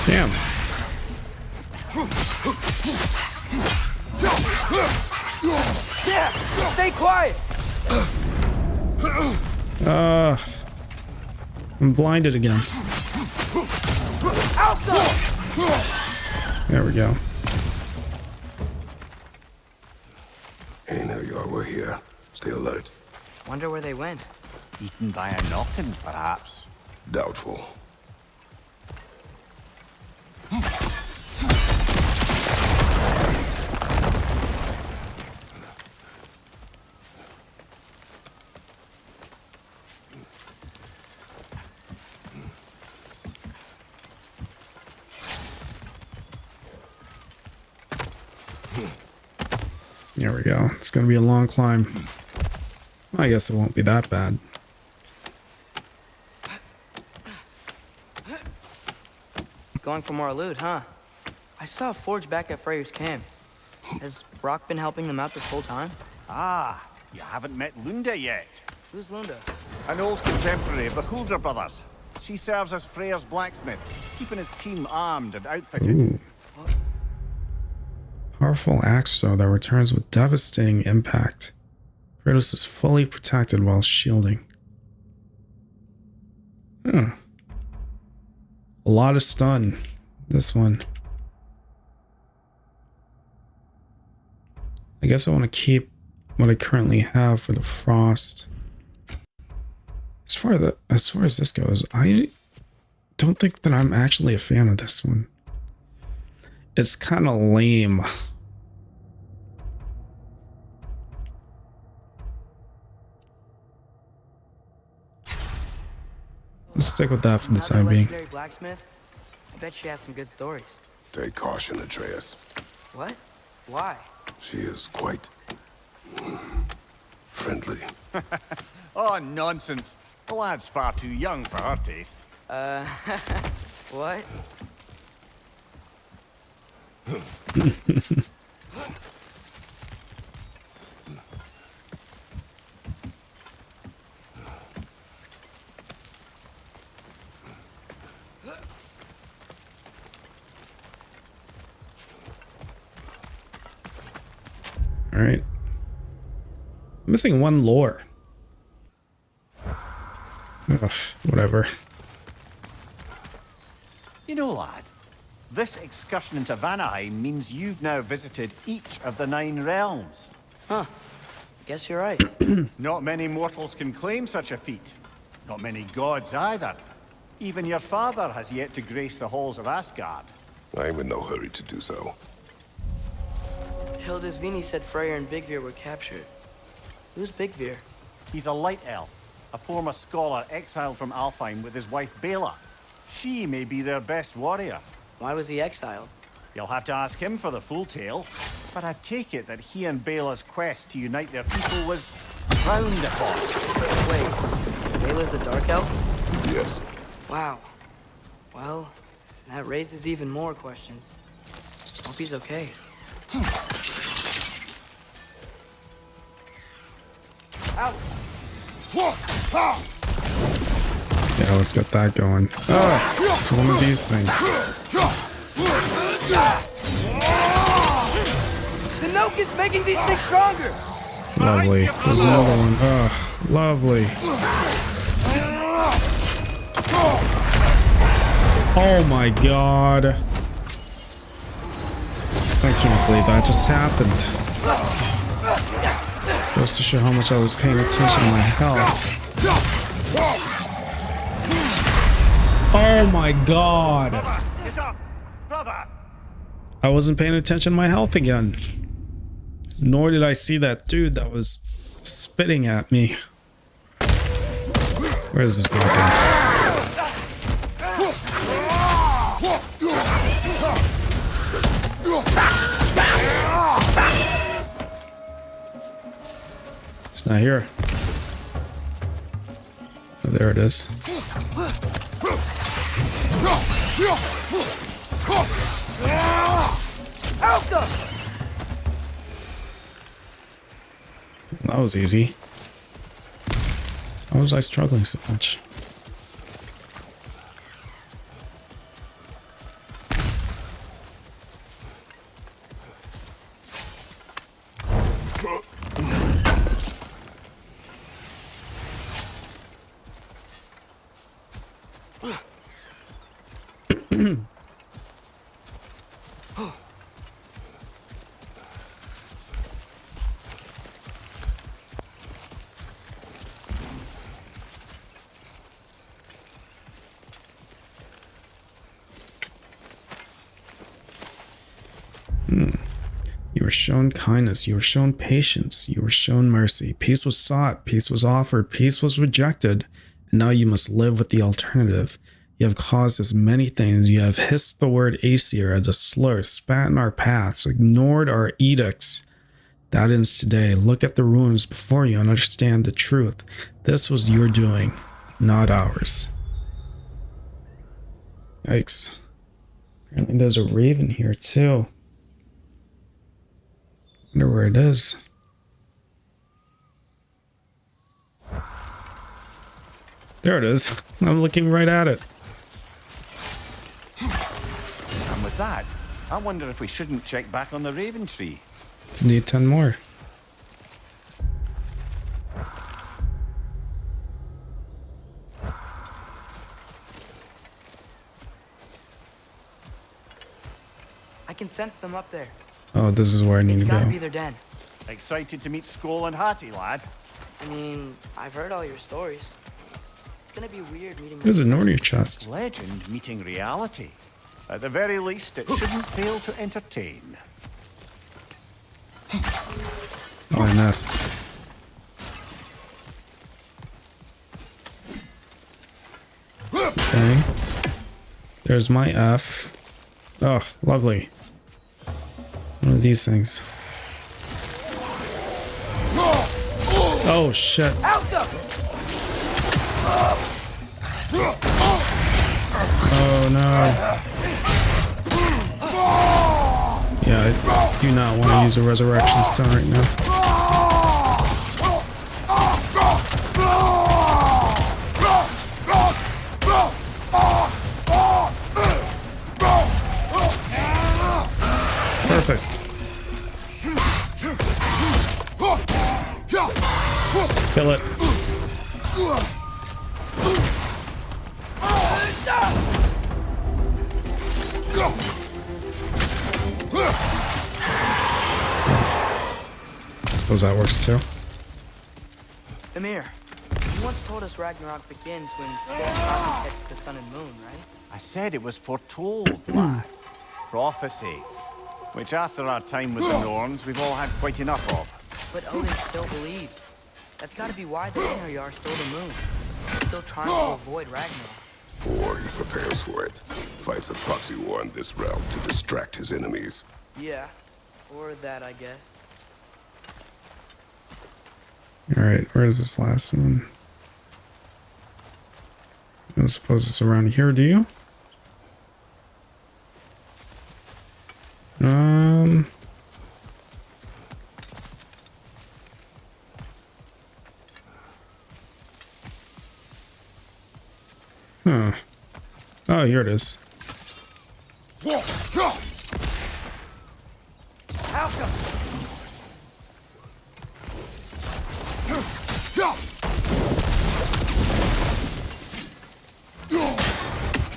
Damn. Yeah! Stay quiet! I'm blinded again. Outside! There we go. Hey, now you are. We're here. Stay alert. Wonder where they went. Eaten by a knocking, perhaps. Doubtful. There we go. It's gonna be a long climb. I guess it won't be that bad. Going for more loot, huh? I saw a forge back at Freyr's camp. Has Brock been helping them out this whole time? Ah, you haven't met Lunda yet. Who's Lunda? An old contemporary of the Hulder brothers. She serves as Freyr's blacksmith, keeping his team armed and outfitted. Ooh. Powerful axe throw that returns with devastating impact. Kratos is fully protected while shielding. A lot of stun. This one. I guess I want to keep what I currently have for the frost. As far as this goes, I don't think that I'm actually a fan of this one. It's kind of lame. Let's stick with that for the time being. Legendary blacksmith? I bet she has some good stories. Take caution, Atreus. What? Why? She is quite friendly. Oh, nonsense. The lad's far too young for her taste. What? All right. I'm missing one lore. Ugh, whatever. You know, lad, this excursion into Vanaheim means you've now visited each of the 9 realms. Huh. Guess you're right. Not many mortals can claim such a feat. Not many gods either. Even your father has yet to grace the halls of Asgard. I'm in no hurry to do so. Hildisvini said Freyr and Bigvir were captured. Who's Bigvir? He's a light elf, a former scholar exiled from Alfheim with his wife Bela. She may be their best warrior. Why was he exiled? You'll have to ask him for the full tale, but I take it that he and Bela's quest to unite their people was frowned upon. Wait, Bela's a dark elf? Yes. Wow. Well, that raises even more questions. Hope he's okay. Out. Yeah, let's get that going. Oh, it's one of these things. The Noke is making these things stronger. Lovely. There's another one. Oh, lovely. Oh my god. I can't believe that just happened. Goes to show how much I was paying attention to my health. Oh my god. Get up, brother. I wasn't paying attention to my health again. Nor did I see that dude that was spitting at me. Where is this weapon? It's not here. Oh, there it is. That was easy. Why was I struggling so much? You were shown kindness, you were shown patience, you were shown mercy. Peace was sought, peace was offered, peace was rejected, and now you must live with the alternative. You have caused us many things. You have hissed the word Aesir as a slur, spat in our paths, ignored our edicts. That ends today. Look at the ruins before you and understand the truth. This was your doing, not ours. Yikes. Apparently there's a raven here too. Wonder where it is. There it is. I'm looking right at it. And with that, I wonder if we shouldn't check back on the Raven Tree. Just need 10 more. I can sense them up there. Oh, this is where I need to It's gotta go. be their den. Excited to meet Skoll and Hattie, lad? I mean, I've heard all your stories. It's gonna be weird meeting. There's a Nornir chest. Legend meeting reality. At the very least, it shouldn't fail to entertain. Oh, I missed. Okay. There's my F. Oh, lovely. One of these things. Oh shit. Oh no. Yeah, I do not want to use a resurrection stone right now. Perfect. Kill it. I suppose that works too. Emir, you once told us Ragnarok begins when Skorn catches the sun and moon, right? I said it was foretold, lad. Prophecy. Which after our time with the Norns, we've all had quite enough of. But Odin still believes. That's gotta be why the Einherjar stole the moon. He's still trying to avoid Ragnarok. Or he prepares for it. Fights a proxy war in this realm to distract his enemies. Yeah, or that, I guess. Alright, where is this last one? I don't suppose it's around here, do you? Huh. Oh, here it is.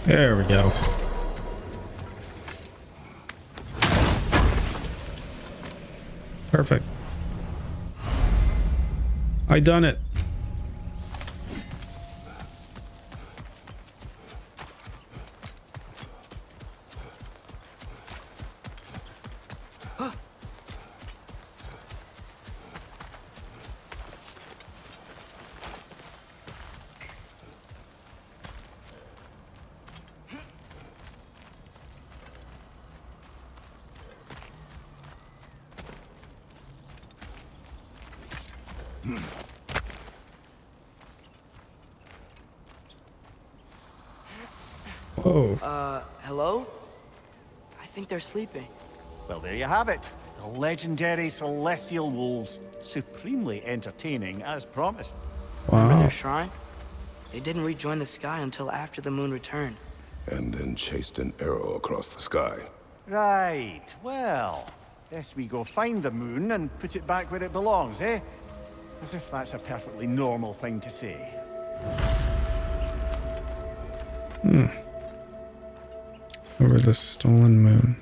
There we go. Perfect. I done it. Whoa. Hello? I think they're sleeping. Well, there you have it. The legendary celestial wolves. Supremely entertaining, as promised. Remember Wow. their shrine? They didn't rejoin the sky until after the moon returned. And then chased an arrow across the sky. Right. Well, best we go find the moon and put it back where it belongs, eh? As if that's a perfectly normal thing to say. Over the stolen moon.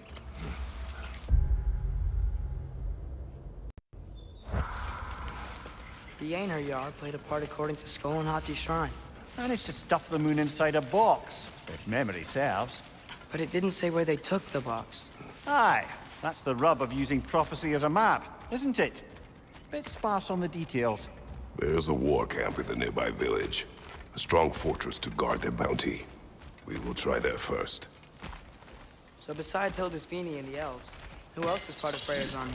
The Einherjar played a part according to Skull and Hati's shrine. Managed to stuff the moon inside a box, if memory serves. But it didn't say where they took the box. Aye, that's the rub of using prophecy as a map, isn't it? Bit sparse on the details. There's a war camp in the nearby village. A strong fortress to guard their bounty. We will try there first. So besides Hildisvini and the elves, who else is part of Freyr's army?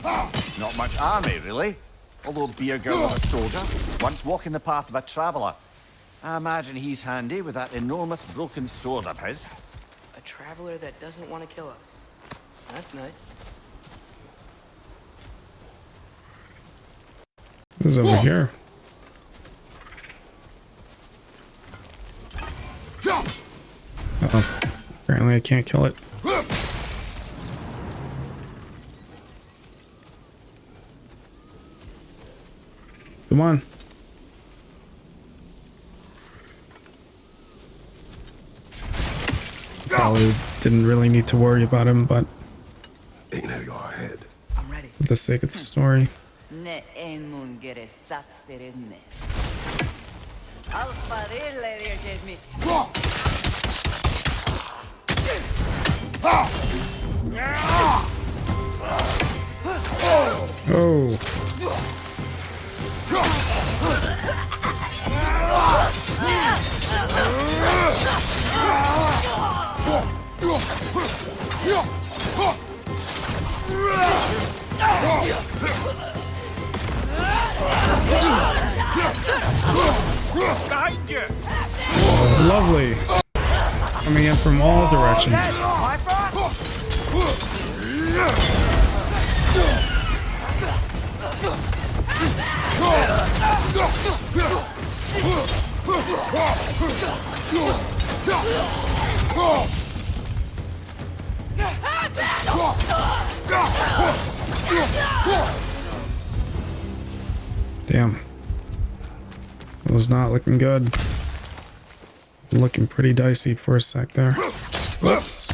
Not much army, really. Although Beerger was a soldier, once walking the path of a traveler. I imagine he's handy with that enormous broken sword of his. A traveler that doesn't want to kill us. That's nice. This is over here. Uh-oh. Apparently I can't kill it. Come on. Probably didn't really need to worry about him, but Ahead. I'm ready. for the sake of the story. Oh. Behind you! Lovely. Coming in from all directions. Damn. It was not looking good. Looking pretty dicey for a sec there. Whoops.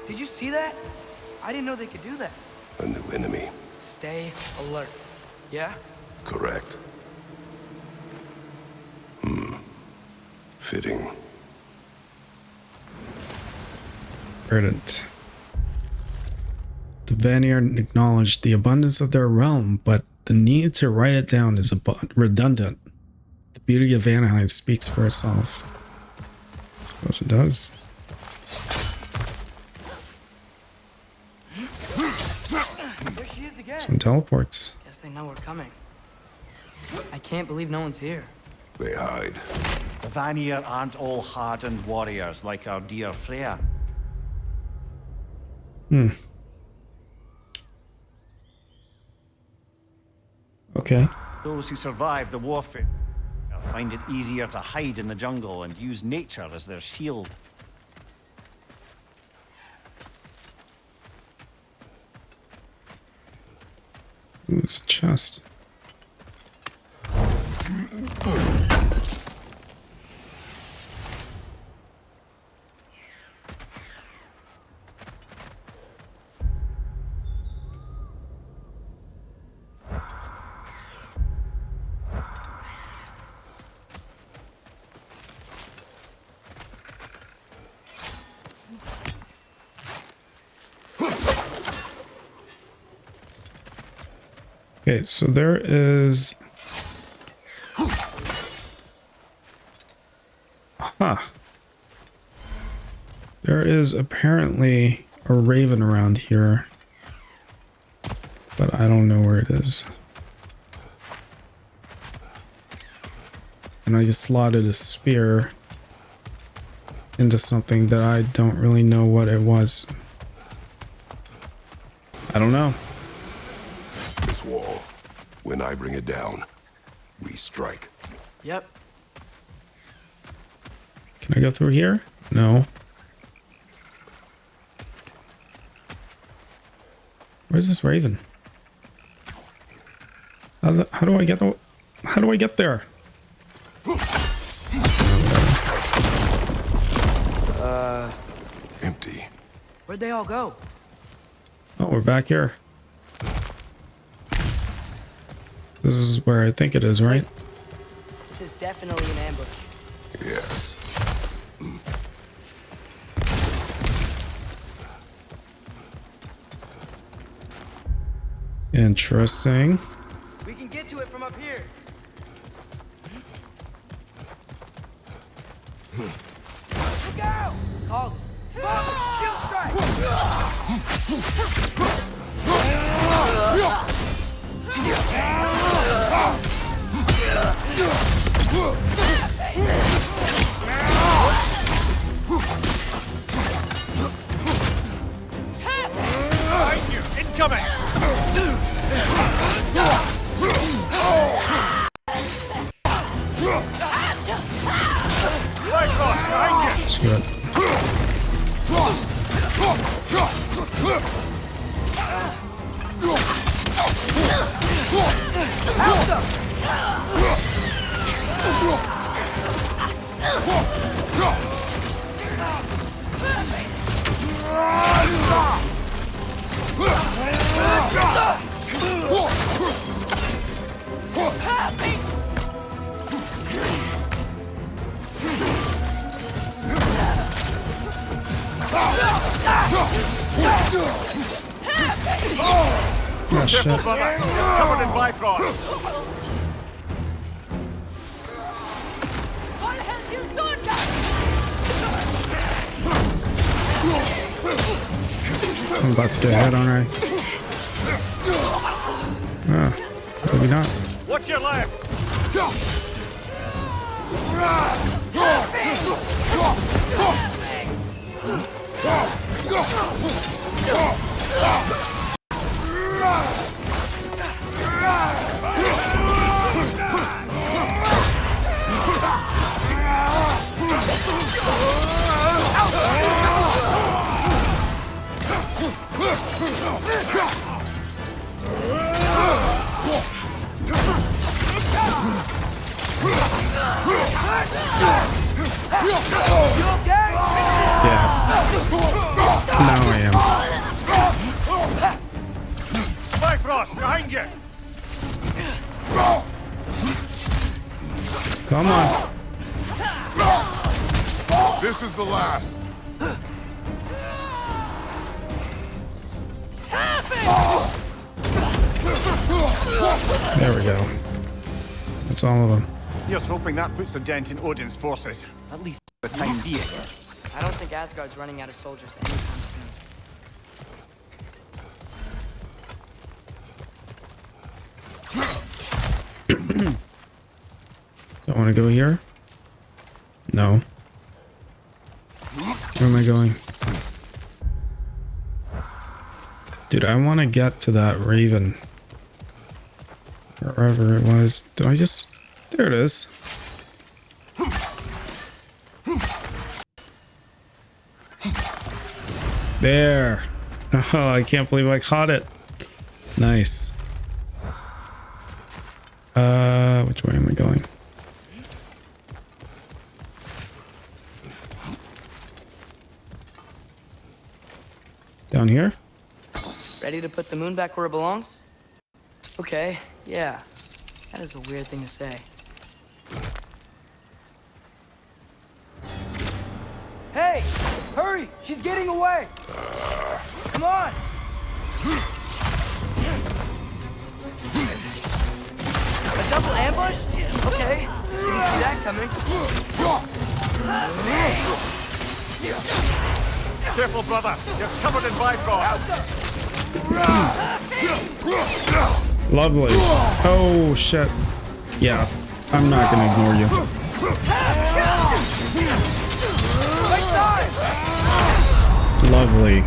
Did you see that? I didn't know they could do that. A new enemy. Stay alert. Yeah? Correct. Fitting. Verdant. The Vanir acknowledged the abundance of their realm, but the need to write it down is redundant. The beauty of Vanaheim speaks for itself. I suppose it does. There she is again. Some teleports. Guess they know we're coming. I can't believe no one's here. They hide. The Vanir aren't all hardened warriors like our dear Freya. Okay. Those who survive the warfare find it easier to hide in the jungle and use nature as their shield. Ooh, it's a chest. Okay, so there is... There is apparently a raven around here, but I don't know where it is. And I just slotted a spear into something that I don't really know what it was. I don't know. This wall. When I bring it down, we strike. Yep. Can I go through here? No. Where's this raven? How do I get the... How do I get there? Empty. Where'd they all go? Oh, we're back here. This is where I think it is, right? This is definitely an ambush. Yes. Interesting. We can get to it from up here. Look out! Called it. Shield strike! Behind you! Incoming! Let's do it. Oh, shit. Covered in Bifrost! I'm about to get hit, aren't I? Ah, maybe not. What's your left? Now I am. Bifrost, behind you! Come on. This is the last. There we go. That's all of them. Here's hoping that puts a dent in Odin's forces, at least for the time being. I don't think Asgard's running out of soldiers anytime soon. Don't want to go here? No. Where am I going? Dude, I want to get to that raven. Wherever it was. Did I just... There it is. There. Oh, I can't believe I caught it. Nice. Which way am I going? Down here? Ready to put the moon back where it belongs? Okay, yeah. That is a weird thing to say. Hey! Hurry! She's getting away! Come on! A double ambush? Okay. Didn't see that coming. Careful, brother. You're covered in Bifrost. Lovely. Oh, shit. Yeah, I'm not gonna ignore you. Lovely.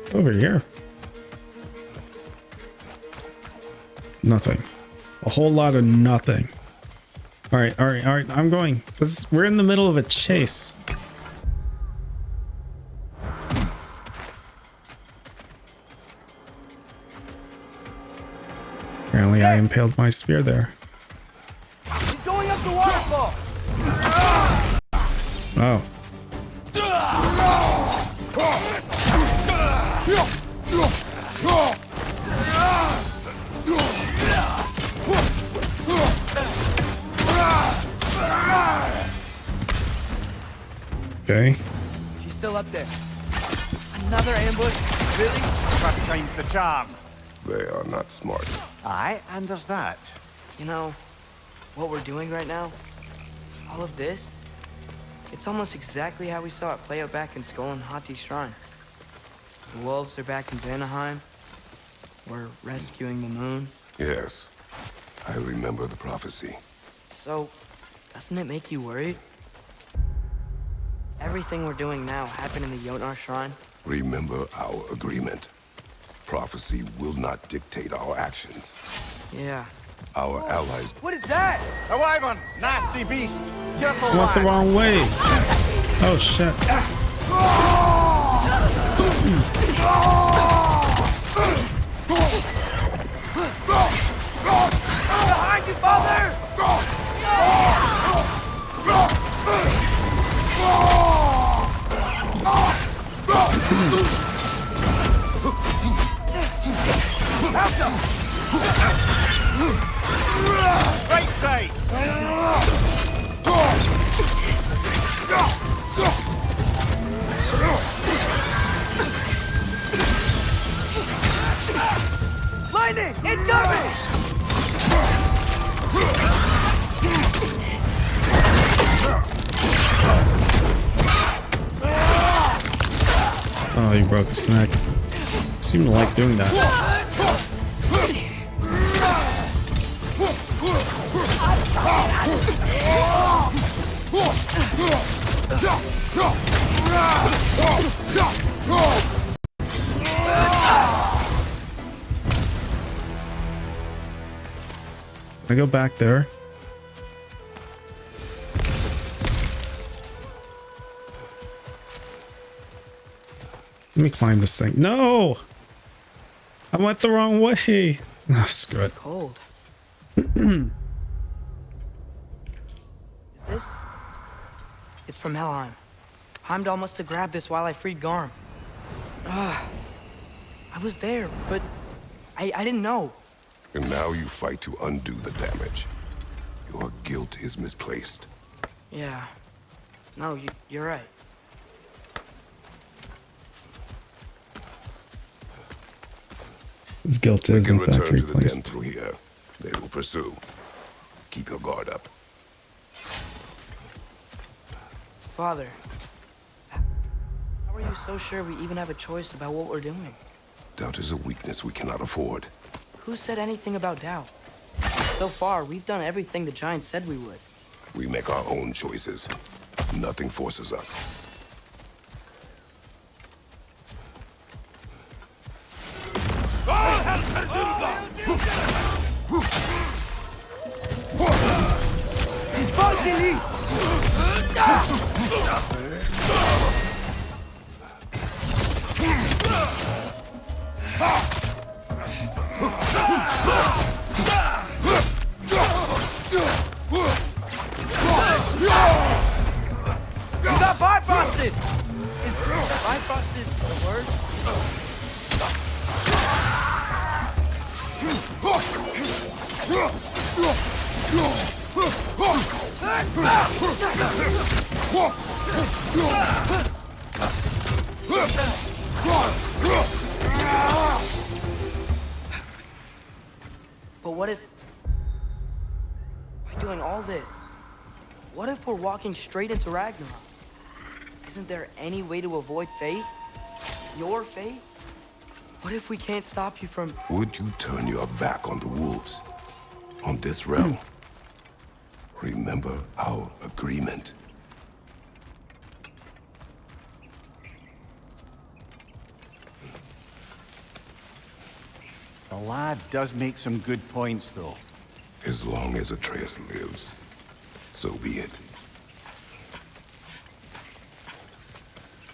It's over here. Nothing. A whole lot of nothing. All right. I'm going. We're in the middle of a chase. Apparently, I impaled my spear there. She's going up the waterfall! Oh. Okay. She's still up there. Another ambush? Really? First time's the charm. They are not smart. Aye, and there's that. You know, what we're doing right now, all of this, it's almost exactly how we saw it play out back in Skull and Hati's shrine. The wolves are back in Vanaheim. We're rescuing the moon. Yes. I remember the prophecy. So, doesn't it make you worried? Everything we're doing now happened in the Jötnar shrine. Remember our agreement. Prophecy will not dictate our actions. Yeah. Our allies... What is that? A wyvern! Nasty beast! Careful, Went the wrong way. Oh, shit. Behind you, father! Right side! Oh, he broke his neck. Seemed to like doing that. I go back there. Let me climb this thing. No! I went the wrong way. Oh, screw it. Cold. Is this? It's from Helheim. Heimdall must have grabbed this while I freed Garm. I was there, but I didn't know. And now you fight to undo the damage. Your guilt is misplaced. Yeah. No, you're right. His guilt is in fact return to the den replaced. through here. They will pursue. Keep your guard up. Father, how are you so sure we even have a choice about what we're doing? Doubt is a weakness we cannot afford. Who said anything about doubt? So far, we've done everything the Giants said we would. We make our own choices. Nothing forces us. You got bifrosted! Is bifrosted a word? But what if... by doing all this, what if we're walking straight into Ragnarok? Isn't there any way to avoid fate? Your fate? What if we can't stop you from... Would you turn your back on the wolves? On this realm? Remember our agreement. The lad does make some good points, though. As long as Atreus lives, so be it.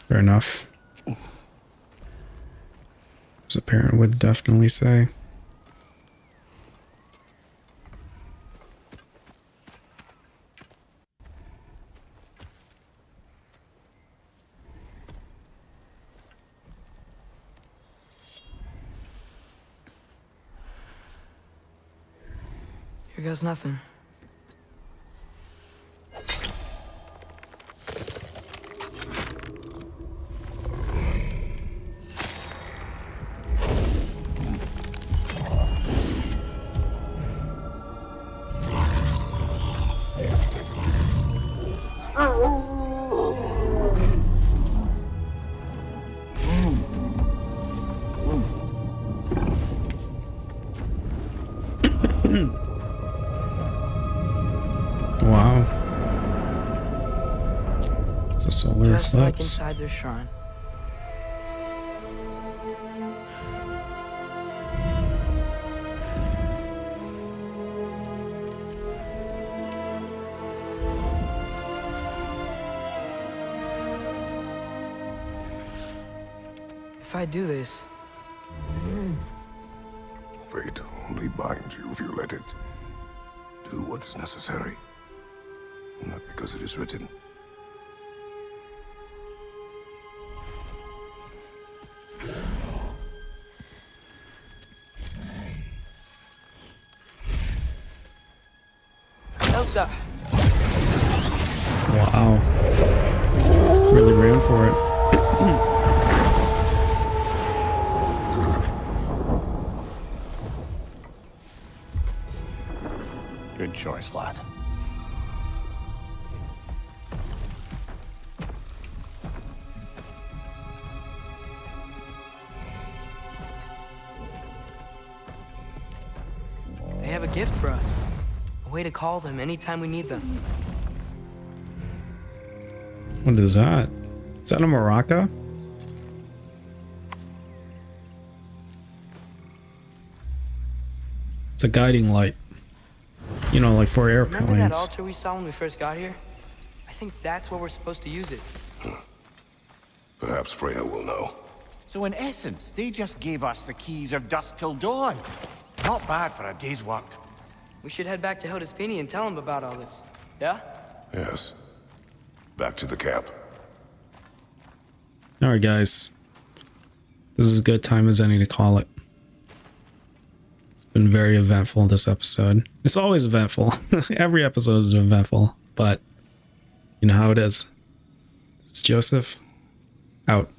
Fair enough. As a parent would definitely say. Here goes nothing. Wow. It's a solar Just like eclipse. inside their shrine. If I do this, Fate only binds you if you let it. Do what is necessary. Not because it is written. Elsa! Wow. Really ran for it. choice, lad. They have a gift for us. A way to call them anytime we need them. What is that? Is that a maraca? It's a guiding light. You know, like for Remember that airplanes. altar we saw when we first got here? I think that's where we're supposed to use it. Perhaps Freya will know. So in essence, they just gave us the keys of dusk till dawn. Not bad for a day's work. We should head back to Hildisvini and tell him about all this. Yeah? Yes. Back to the camp. Alright guys. This is as good time as any to call it. It's been very eventful this episode. It's always eventful. Every episode is eventful, but you know how it is. It's Joseph. Out.